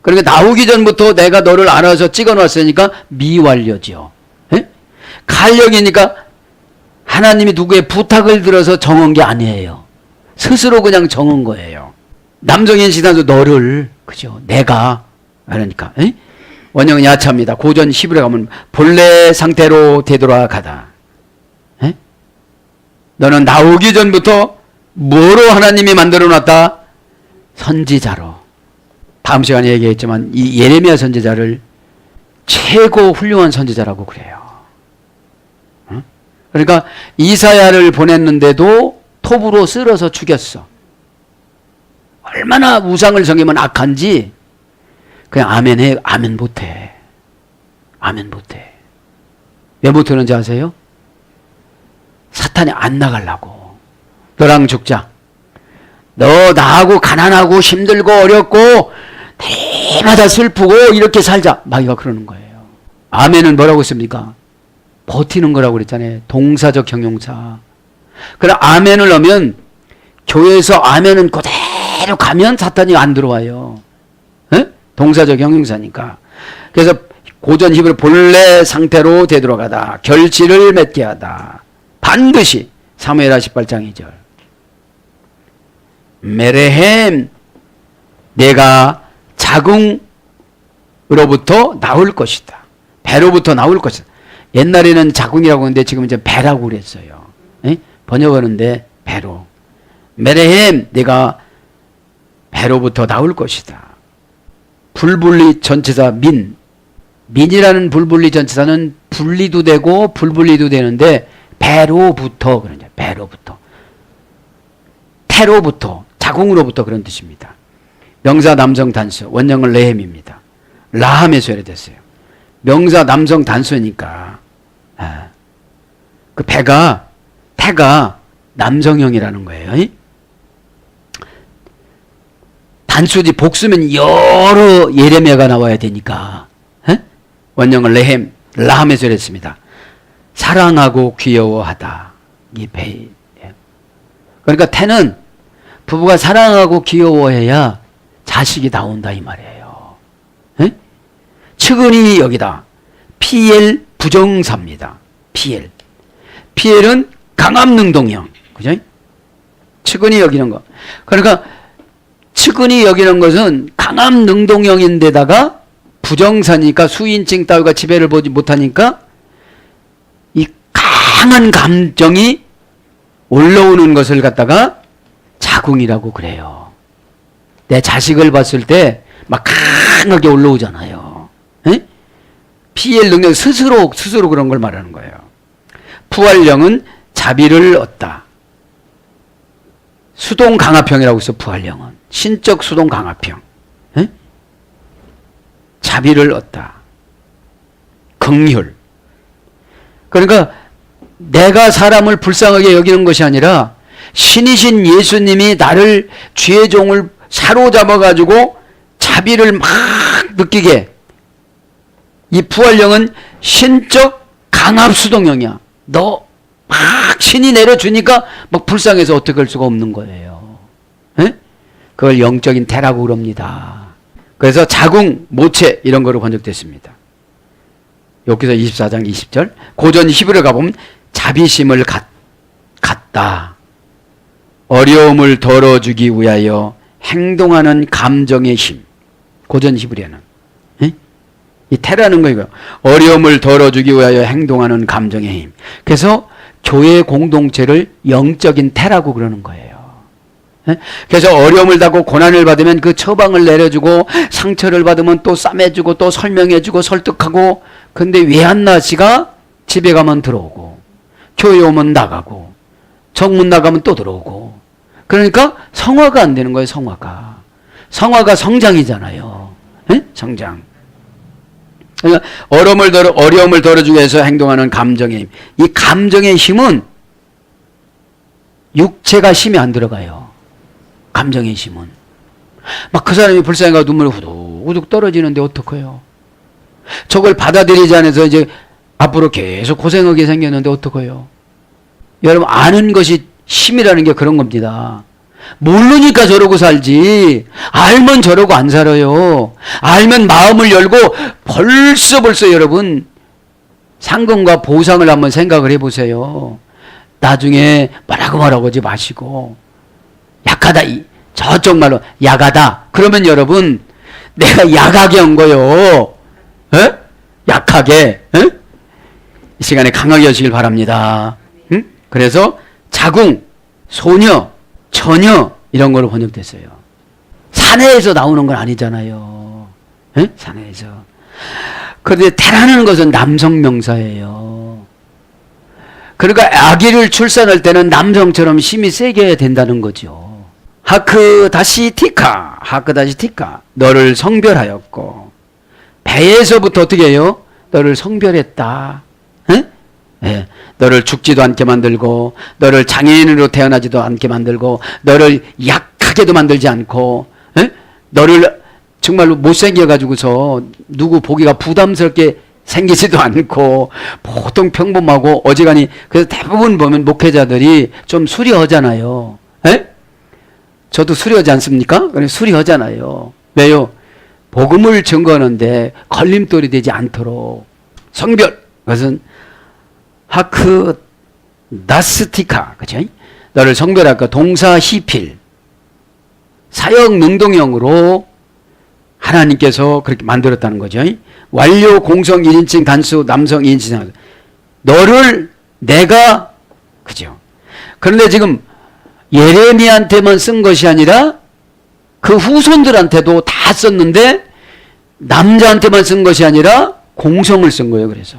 그러니까 나오기 전부터 내가 너를 알아서 찍어놨으니까 미완료죠. 칼령이니까 하나님이 누구의 부탁을 들어서 정한 게 아니에요. 스스로 그냥 정한 거예요. 남성인칭 단수 너를, 그죠? 내가 그러니까 원형은 야차입니다. 고전 히브리에 가면 본래 상태로 되돌아가다. 너는 나오기 전부터 뭐로 하나님이 만들어놨다? 선지자로. 다음 시간에 얘기했지만 이 예레미야 선지자를 최고 훌륭한 선지자라고 그래요. 그러니까 이사야를 보냈는데도 톱으로 쓸어서 죽였어. 얼마나 우상을 섬기면 악한지 그냥 아멘 해. 아멘 못해. 아멘 못해. 왜 못하는지 아세요? 사탄이 안 나가려고. 너랑 죽자. 너 나하고 가난하고 힘들고 어렵고 때마다 슬프고 이렇게 살자. 마귀가 그러는 거예요. 아멘은 뭐라고 했습니까? 버티는 거라고 그랬잖아요. 동사적 형용사. 그럼 아멘을 하면 교회에서 아멘은 그대로 가면 사탄이 안 들어와요. 동사적 형용사니까. 그래서 고전 히브리 본래 상태로 되돌아가다. 결실을 맺게 하다. 반드시 사무엘하 18장 2절. 메레헴 내가 자궁으로부터 나올 것이다. 배로부터 나올 것이다. 옛날에는 자궁이라고 하는데 지금 이제 배라고 그랬어요. 에? 번역하는데 배로. 메레헴 내가 배로부터 나올 것이다. 불분리 전치사 민이라는 불분리 전치사는 분리도 되고 불분리도 되는데 배로부터 그러냐. 배로부터. 태로부터 자궁으로부터 그런 뜻입니다. 명사 남성 단수 원형은 레헴입니다. 라함에서 열애됐어요. 명사 남성 단수니까 그 태가 남성형이라는 거예요. 단수지 복수면 여러 예레미야가 나와야 되니까 원형은 레헴 라함에서 열애했습니다. 사랑하고 귀여워하다. 이 배. 그러니까 태는 부부가 사랑하고 귀여워해야 자식이 나온다 이 말이에요. 측은히 여기다. PL 부정사입니다. PL은 강압능동형. 그죠? 측은히 여기는 거. 그러니까 측은히 여기는 것은 강압능동형인데다가 부정사니까 수인칭 따위가 지배를 보지 못하니까 이 강한 감정이 올라오는 것을 갖다가 자궁이라고 그래요. 내 자식을 봤을 때 막 강하게 올라오잖아요. PL 능력 스스로 그런 걸 말하는 거예요. 부활령은 자비를 얻다. 수동 강압형이라고 있어. 부활령은 신적 수동 강압형. 자비를 얻다. 긍휼. 그러니까 내가 사람을 불쌍하게 여기는 것이 아니라 신이신 예수님이 나를 죄의 종을 사로잡아가지고 자비를 막 느끼게. 이 부활령은 신적 강압수동형이야. 너 막 신이 내려주니까 막 불쌍해서 어떻게 할 수가 없는 거예요. 그걸 영적인 태라고 그럽니다. 그래서 자궁, 모체 이런 거로 번역됐습니다. 여기서 24장 20절 고전 히브리를 가보면 자비심을 갖다. 어려움을 덜어주기 위하여 행동하는 감정의 힘. 고전 히브리어는 이 태라는 거 이거. 어려움을 덜어주기 위하여 행동하는 감정의 힘. 그래서 교회 공동체를 영적인 태라고 그러는 거예요. 그래서 어려움을 당하고 고난을 받으면 그 처방을 내려주고 상처를 받으면 또 싸매주고 또 설명해주고 설득하고. 근데 외한나 씨가 집에 가면 들어오고 교회 오면 나가고 정문 나가면 또 들어오고. 그러니까 성화가 안 되는 거예요. 성화가 성장이잖아요. 성장. 그러니까 어려움을 덜어주기 위해서 행동하는 감정의 힘. 이 감정의 힘은 육체가 힘이 안 들어가요. 감정의 힘은. 막 그 사람이 불쌍해가 눈물이 후둑후둑 떨어지는데 어떡해요? 저걸 받아들이지 않아서 이제 앞으로 계속 고생하게 생겼는데 어떡해요? 여러분 아는 것이 힘이라는 게 그런 겁니다. 모르니까 저러고 살지. 알면 저러고 안 살아요. 알면 마음을 열고 벌써 여러분 상금과 보상을 한번 생각을 해보세요. 나중에 뭐라고 하지 마시고 약하다. 저쪽 말로 약하다. 그러면 여러분 내가 약하게 한 거요. 약하게. 이 시간에 강하게 하시길 바랍니다. 그래서 자궁, 소녀, 처녀 이런 걸로 번역됐어요. 사내에서 나오는 건 아니잖아요. 사내에서. 그런데 태라는 것은 남성 명사예요. 그러니까 아기를 출산할 때는 남성처럼 힘이 세게 해야 된다는 거죠. 하크 다시 티카 너를 성별하였고. 배에서부터 어떻게 해요? 너를 성별했다. 너를 죽지도 않게 만들고 너를 장애인으로 태어나지도 않게 만들고 너를 약하게도 만들지 않고 너를 정말로 못생겨가지고서 누구 보기가 부담스럽게 생기지도 않고 보통 평범하고 어지간히. 그래서 대부분 보면 목회자들이 좀 수려하잖아요. 저도 수려하지 않습니까? 수려하잖아요. 왜요? 복음을 증거하는데 걸림돌이 되지 않도록. 성별, 그것은 하크 나스티카, 그죠? 너를 성별할까? 동사 히필. 사역 능동형으로 하나님께서 그렇게 만들었다는 거죠. 완료 공성 1인칭 단수 남성 2인칭 단수. 너를 내가 그죠. 그런데 지금 예레미야한테만 쓴 것이 아니라 그 후손들한테도 다 썼는데 남자한테만 쓴 것이 아니라 공성을 쓴 거예요. 그래서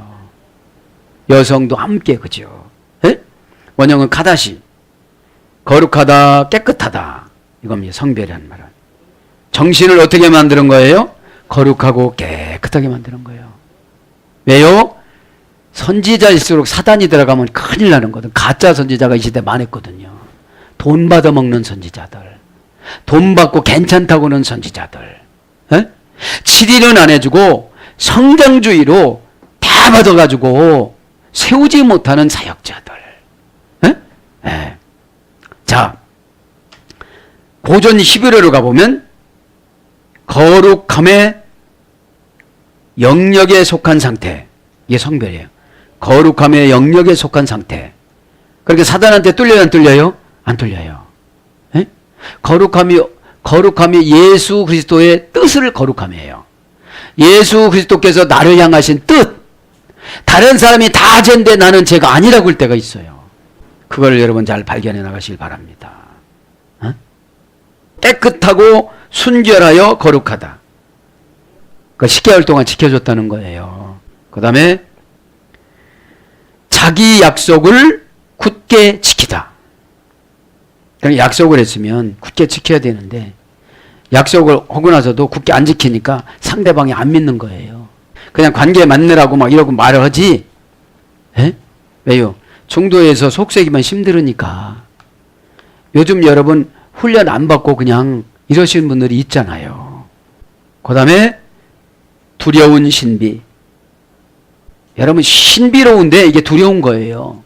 여성도 함께 그죠. 예? 원형은 카다시 거룩하다 깨끗하다 이겁니다. 성별이라는 말은 정신을 어떻게 만드는 거예요? 거룩하고 깨끗하게 만드는 거예요. 왜요? 선지자일수록 사단이 들어가면 큰일 나는 거든. 가짜 선지자가 이 시대에 많았거든요. 돈 받아먹는 선지자들, 돈 받고 괜찮다고는 선지자들, 에? 7일은 안 해주고 성장주의로 다 받아가지고 세우지 못하는 사역자들. 에? 에. 자, 고전 11회로 가보면 거룩함의 영역에 속한 상태. 이게 성별이에요. 거룩함의 영역에 속한 상태. 그렇게 사단한테 뚫려요, 안 뚫려요? 안 뚫려요. 에? 거룩함이 예수 그리스도의 뜻을 거룩함이에요. 예수 그리스도께서 나를 향하신 뜻. 다른 사람이 다 죄인데 나는 죄가 아니라고 할 때가 있어요. 그걸 여러분 잘 발견해 나가시길 바랍니다. 어? 깨끗하고 순결하여 거룩하다. 그 10개월 동안 지켜줬다는 거예요. 그 다음에 자기 약속을 굳게 지키다. 그러니까 약속을 했으면 굳게 지켜야 되는데 약속을 하고 나서도 굳게 안 지키니까 상대방이 안 믿는 거예요. 그냥 관계 만내라고 막 이러고 말을 하지. 에? 왜요? 중도에서 속색이면 힘들으니까. 요즘 여러분 훈련 안 받고 그냥 이러시는 분들이 있잖아요. 그 다음에 두려운 신비. 여러분 신비로운데 이게 두려운 거예요.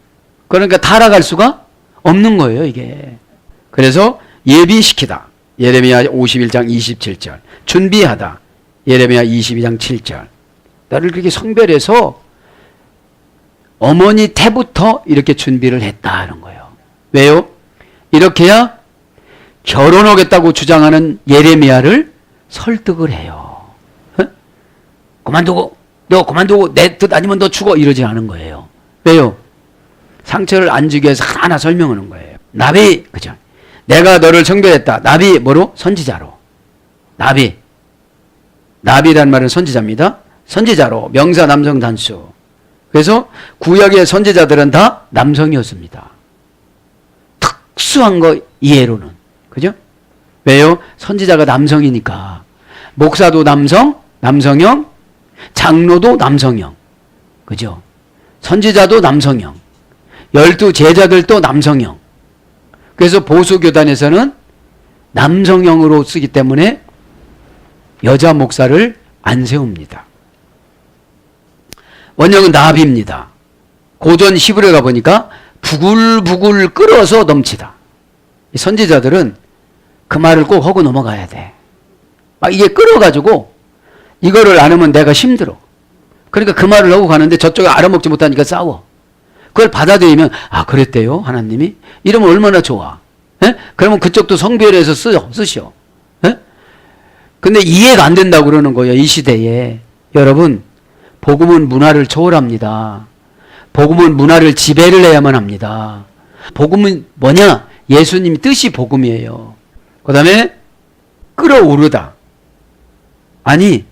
그러니까 타락할 수가 없는 거예요, 이게. 그래서 예비시키다. 예레미야 51장 27절. 준비하다. 예레미야 22장 7절. 나를 그렇게 성별해서 어머니 때부터 이렇게 준비를 했다 하는 거예요. 왜요? 이렇게야 결혼하겠다고 주장하는 예레미야를 설득을 해요. 어? 너 그만두고 내 뜻 아니면 너 죽어 이러지 않은 거예요. 왜요? 상처를 안 주기 위해서 하나하나 설명하는 거예요. 나비, 그죠? 내가 너를 성별했다. 나비, 뭐로? 선지자로. 나비라는 말은 선지자입니다. 선지자로. 명사 남성 단수. 그래서 구약의 선지자들은 다 남성이었습니다. 특수한 거 이해로는. 그죠? 왜요? 선지자가 남성이니까. 목사도 남성형, 장로도 남성형. 그죠? 선지자도 남성형. 12 제자들도 남성형. 그래서 보수교단에서는 남성형으로 쓰기 때문에 여자 목사를 안 세웁니다. 원형은 나비입니다. 고전 히브리어 가보니까 부글부글 끓어서 넘치다. 선지자들은 그 말을 꼭 하고 넘어가야 돼. 이게 끓어가지고 이거를 안 하면 내가 힘들어. 그러니까 그 말을 하고 가는데 저쪽에 알아먹지 못하니까 싸워. 그걸 받아들이면 그랬대요 하나님이? 이러면 얼마나 좋아. 에? 그러면 그쪽도 성별해서 쓰셔. 에? 근데 이해가 안 된다고 그러는 거예요. 이 시대에. 여러분 복음은 문화를 초월합니다. 복음은 문화를 지배를 해야만 합니다. 복음은 뭐냐? 예수님 뜻이 복음이에요. 그 다음에 끌어오르다. 아니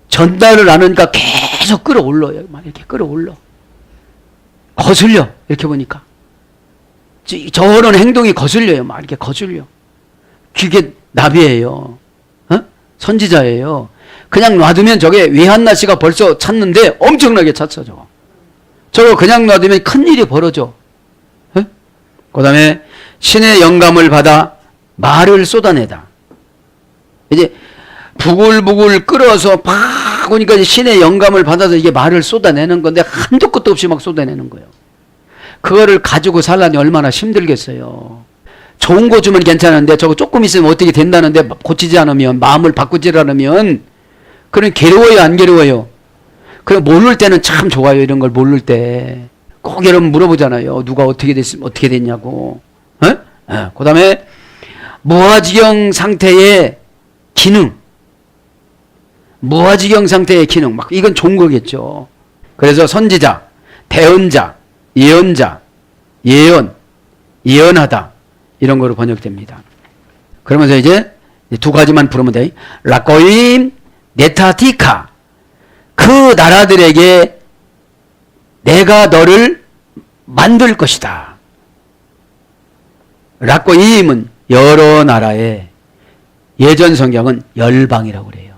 전달을 안 하니까 계속 끌어올라요. 막 이렇게 끌어올라. 거슬려. 이렇게 보니까. 저런 행동이 거슬려요. 막 이렇게 거슬려. 그게 나비예요. 어? 선지자예요. 그냥 놔두면 저게 외한나씨가 벌써 찼는데 엄청나게 찼어 저거. 저거 그냥 놔두면 큰일이 벌어져. 그 다음에 신의 영감을 받아 말을 쏟아내다. 이제 부글부글 끓어서 팍 오니까 신의 영감을 받아서 이게 말을 쏟아내는 건데 한도 끝도 없이 막 쏟아내는 거예요. 그거를 가지고 살라니 얼마나 힘들겠어요. 좋은 거 주면 괜찮은데 저거 조금 있으면 어떻게 된다는데 고치지 않으면, 마음을 바꾸지 않으면 그럼 괴로워요, 안 괴로워요? 그럼 모를 때는 참 좋아요. 이런 걸 모를 때 꼭 여러분 물어보잖아요. 누가 어떻게 됐냐고. 그 다음에 무아지경 상태의 기능, 무아지경 상태의 기능, 막 이건 좋은 거겠죠. 그래서 선지자, 대언자, 예언자, 예언, 예언하다 이런 거로 번역됩니다. 그러면서 이제 두 가지만 부르면 돼. 라꼬임 네타티카, 그 나라들에게 내가 너를 만들 것이다. 라꼬임은 여러 나라의, 예전 성경은 열방이라고 그래요.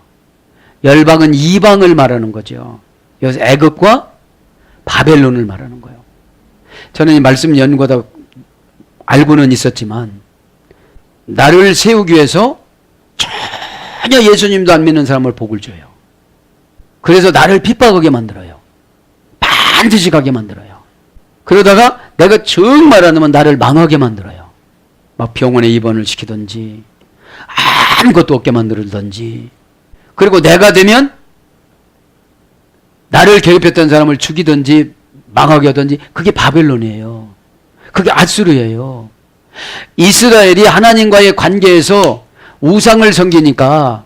열방은 이방을 말하는 거죠. 여기서 애굽과 바벨론을 말하는 거예요. 저는 이 말씀 연구하다 알고는 있었지만 나를 세우기 위해서 전혀 예수님도 안 믿는 사람을 복을 줘요. 그래서 나를 핍박하게 만들어요. 반드시 가게 만들어요. 그러다가 내가 정말 안 하면 나를 망하게 만들어요. 막 병원에 입원을 시키든지 아무것도 없게 만들든지, 그리고 내가 되면 나를 괴롭혔던 사람을 죽이든지 망하게 하든지. 그게 바벨론이에요. 그게 아수르예요. 이스라엘이 하나님과의 관계에서 우상을 섬기니까,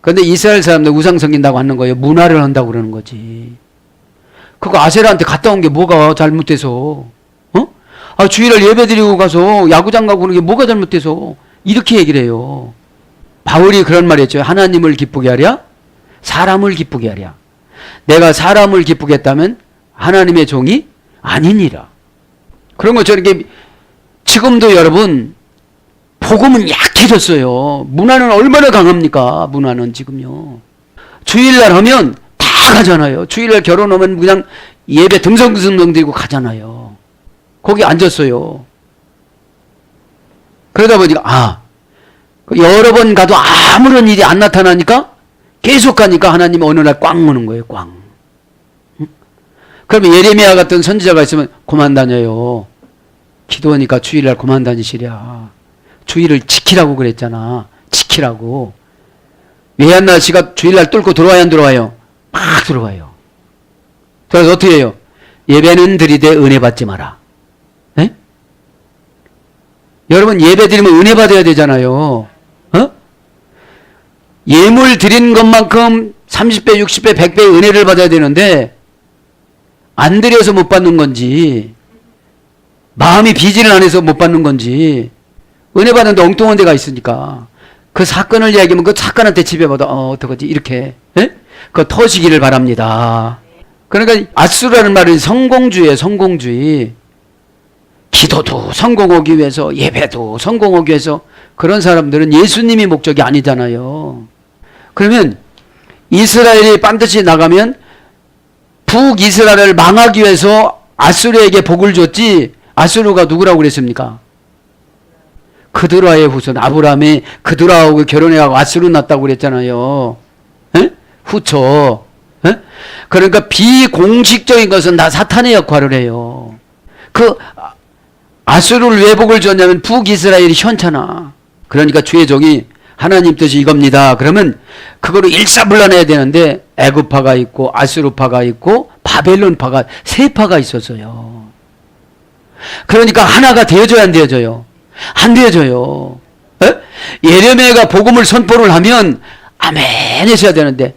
그런데 이스라엘 사람들 우상 섬긴다고 하는 거예요. 문화를 한다고 그러는 거지. 그거 아세라한테 갔다 온 게 뭐가 잘못돼서, 주일날 예배 드리고 가서 야구장 가고 그러는 게 뭐가 잘못돼서, 이렇게 얘기를 해요. 바울이 그런 말 했죠. 하나님을 기쁘게 하랴, 사람을 기쁘게 하랴. 내가 사람을 기쁘게 했다면 하나님의 종이 아니니라. 그런 것처럼 이렇게 지금도 여러분 복음은 약해졌어요. 문화는 얼마나 강합니까? 문화는 지금요. 주일날 하면 다 가잖아요. 주일날 결혼하면 그냥 예배 등성등성 드리고 가잖아요. 거기 앉았어요. 그러다 보니까 여러 번 가도 아무런 일이 안 나타나니까 계속 가니까 하나님이 어느 날 꽝 오는 거예요. 꽝. 그러면 예레미야 같은 선지자가 있으면 그만 다녀요. 기도하니까 주일날 그만 다니시랴. 주일을 지키라고 그랬잖아. 지키라고. 외한나 씨가 주일날 뚫고 들어와야 안 들어와요? 막 들어와요. 그래서 어떻게 해요? 예배는 드리되 은혜 받지 마라. 에? 여러분 예배 드리면 은혜 받아야 되잖아요. 예물 드린 것만큼 30배, 60배, 100배의 은혜를 받아야 되는데 안 드려서 못 받는 건지, 마음이 비지를 안 해서 못 받는 건지, 은혜 받는데 엉뚱한 데가 있으니까 그 사건을 이야기하면 그 사건한테 지배받아 어떡하지 이렇게 그거 터시기를 바랍니다. 그러니까 아수라는 말은 성공주의예요. 성공주의. 기도도 성공하기 위해서, 예배도 성공하기 위해서. 그런 사람들은 예수님이 목적이 아니잖아요. 그러면 이스라엘이 반드시 나가면 북이스라엘을 망하기 위해서 아수르에게 복을 줬지, 아수르가 누구라고 그랬습니까? 그드라의 후손, 아브라함이 그드라하고 결혼해가고 아수르 났다고 그랬잖아요. 에? 후처. 에? 그러니까 비공식적인 것은 다 사탄의 역할을 해요. 그 아수르를 왜 복을 줬냐면 북이스라엘이 현찮아. 그러니까 주의 종이 하나님 뜻이 이겁니다. 그러면 그거를 일사불란해야 되는데 애굽파가 있고 아수르파가 있고 바벨론파가 세 파가 있었어요. 그러니까 하나가 되어줘야 안 되어줘요? 안 되어줘요. 에? 예레미야가 복음을 선포를 하면 아멘 했어야 되는데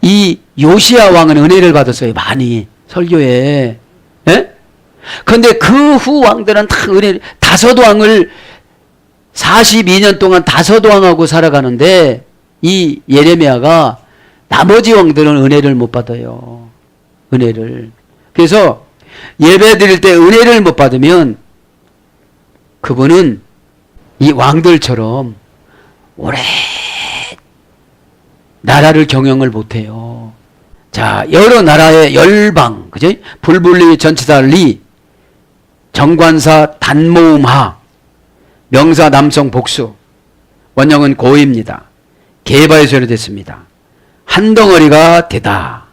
이 요시야 왕은 은혜를 받았어요. 많이 설교에. 그런데 그 후 왕들은 다 은혜를, 다섯 왕을 42년 동안 다섯 왕하고 살아가는데 이 예레미야가 나머지 왕들은 은혜를 못 받아요. 은혜를. 그래서 예배 드릴 때 은혜를 못 받으면 그분은 이 왕들처럼 오래 나라를 경영을 못해요. 자, 여러 나라의 열방, 그죠? 불불리 전치사 리, 정관사 단모음하, 명사 남성 복수, 원형은 고입니다. 개바에서 요리됐습니다. 한 덩어리가 되다.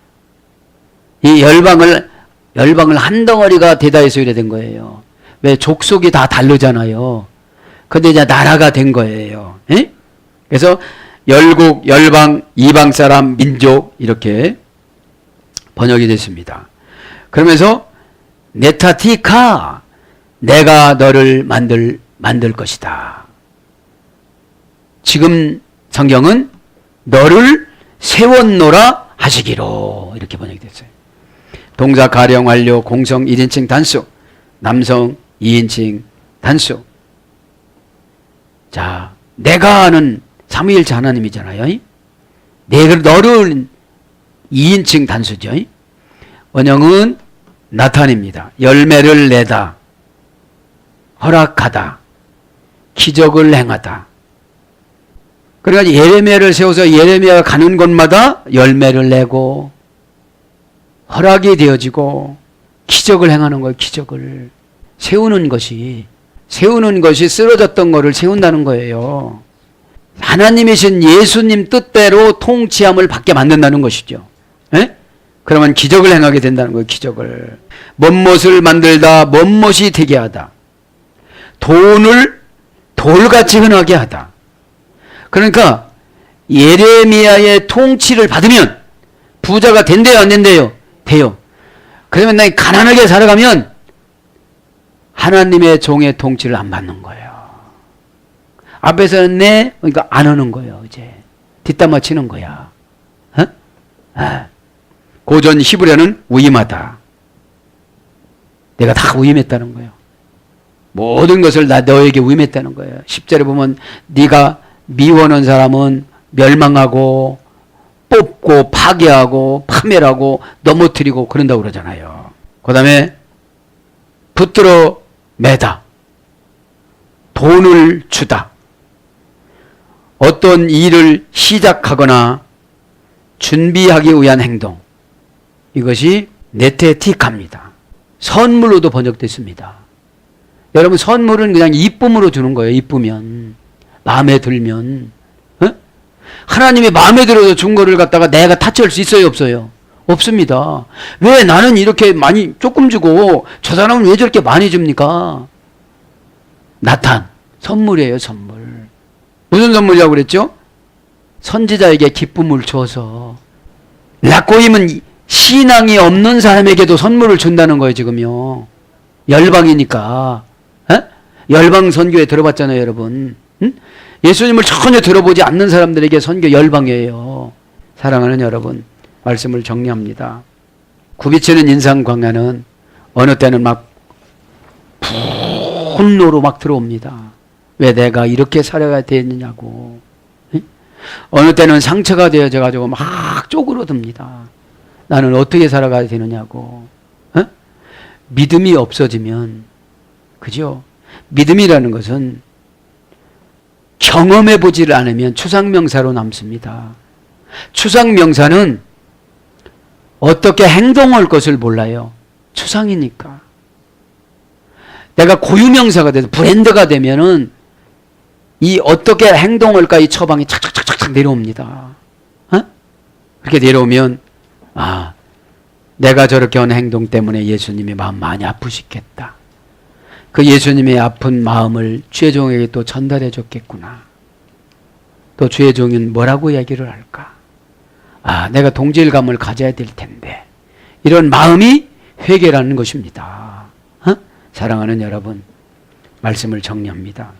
이 열방을 한 덩어리가 되다 해서 요리된 거예요. 왜? 족속이 다 다르잖아요. 근데 이제 나라가 된 거예요. 에? 그래서 열국, 열방, 이방 사람, 민족 이렇게 번역이 됐습니다. 그러면서 네타티카, 내가 너를 만들 것이다. 지금 성경은 너를 세웠노라 하시기로 이렇게 번역이 됐어요. 동사 가령 완료 공성 1인칭 단수, 남성 2인칭 단수. 자, 내가 아는 삼위일체 하나님이잖아요. 너를 2인칭 단수죠. 원형은 나타냅니다. 열매를 내다, 허락하다, 기적을 행하다. 그러니까 예레미야를 세워서 예레미야가 가는 곳마다 열매를 내고 허락이 되어지고 기적을 행하는 거예요. 기적을 세우는 것이 쓰러졌던 거를 세운다는 거예요. 하나님이신 예수님 뜻대로 통치함을 받게 만든다는 것이죠. 에? 그러면 기적을 행하게 된다는 거예요. 기적을. 뭔못을 만들다, 뭔못이 되게 하다. 돈을 돌같이 흔하게 하다. 그러니까 예레미야의 통치를 받으면 부자가 된대요, 안 된대요? 돼요. 그러면 나 가난하게 살아가면 하나님의 종의 통치를 안 받는 거예요. 앞에서는 그러니까 안 하는 거예요. 이제 뒷담화 치는 거야. 고전 히브리어는 위임하다. 내가 다 위임했다는 거예요. 모든 것을 나 너에게 위임했다는 거예요. 10절에 보면 네가 미워하는 사람은 멸망하고 뽑고 파괴하고 파멸하고 넘어뜨리고 그런다고 그러잖아요. 그 다음에 붙들어 매다. 돈을 주다. 어떤 일을 시작하거나 준비하기 위한 행동. 이것이 네테틱합니다. 선물로도 번역됐습니다. 여러분, 선물은 그냥 이쁨으로 주는 거예요. 이쁘면, 마음에 들면. 하나님이 마음에 들어서 준 거를 갖다가 내가 타치할 수 있어요, 없어요? 없습니다. 왜 나는 이렇게 많이 조금 주고 저 사람은 왜 저렇게 많이 줍니까? 나탄, 선물이에요, 선물. 무슨 선물이라고 그랬죠? 선지자에게 기쁨을 줘서. 라꼬임은 신앙이 없는 사람에게도 선물을 준다는 거예요, 지금요. 열방이니까. 열방 선교에 들어봤잖아요, 여러분. 예수님을 전혀 들어보지 않는 사람들에게 선교 열방이에요. 사랑하는 여러분, 말씀을 정리합니다. 굽이치는 인상 광야는 어느 때는 막 분노로 막 들어옵니다. 왜 내가 이렇게 살아야 되느냐고. 어느 때는 상처가 되어져 가지고 막 쪼그러듭니다. 나는 어떻게 살아가야 되느냐고. 믿음이 없어지면, 그죠? 믿음이라는 것은 경험해 보지를 않으면 추상명사로 남습니다. 추상명사는 어떻게 행동할 것을 몰라요. 추상이니까. 내가 고유명사가 돼서 브랜드가 되면은 이 어떻게 행동할까 이 처방이 착착착착 내려옵니다. 그렇게 내려오면 내가 저렇게 하는 행동 때문에 예수님이 마음 많이 아프시겠다. 그 예수님의 아픈 마음을 주의 종에게 또 전달해 줬겠구나. 또 주의 종은 뭐라고 이야기를 할까? 내가 동질감을 가져야 될 텐데. 이런 마음이 회개라는 것입니다. 사랑하는 여러분, 말씀을 정리합니다.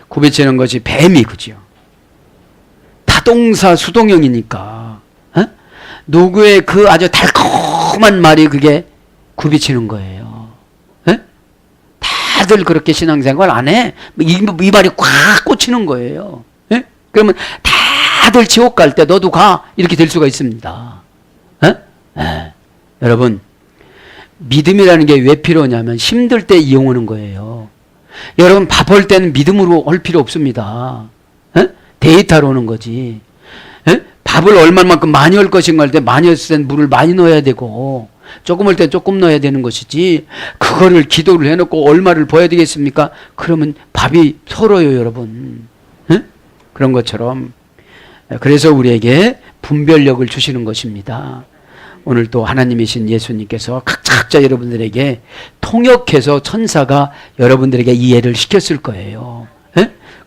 굽이치는 것이 뱀이, 그죠? 타동사 수동형이니까 누구의 그 아주 달콤한 말이 그게 굽이치는 거예요. 다들 그렇게 신앙생활 안 해? 이 말이 꽉 꽂히는 거예요. 그러면 다들 지옥 갈 때 너도 가, 이렇게 될 수가 있습니다. 여러분, 믿음이라는 게 왜 필요하냐면 힘들 때 이용하는 거예요. 여러분, 밥할 때는 믿음으로 할 필요 없습니다. 데이터로 오는 거지. 밥을 얼마만큼 많이 할 것인가 할 때 많이 했을 땐 물을 많이 넣어야 되고 조금 할 때 조금 넣어야 되는 것이지, 그거를 기도를 해놓고 얼마를 버야 되겠습니까? 그러면 밥이 서러요, 여러분. 그런 것처럼, 그래서 우리에게 분별력을 주시는 것입니다. 오늘 또 하나님이신 예수님께서 각자 여러분들에게 통역해서 천사가 여러분들에게 이해를 시켰을 거예요.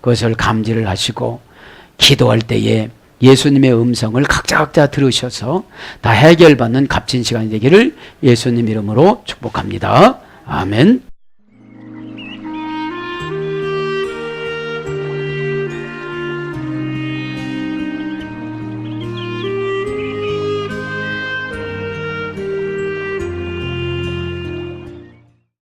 그것을 감지를 하시고 기도할 때에 예수님의 음성을 각자 들으셔서 다 해결받는 값진 시간이 되기를 예수님 이름으로 축복합니다. 아멘.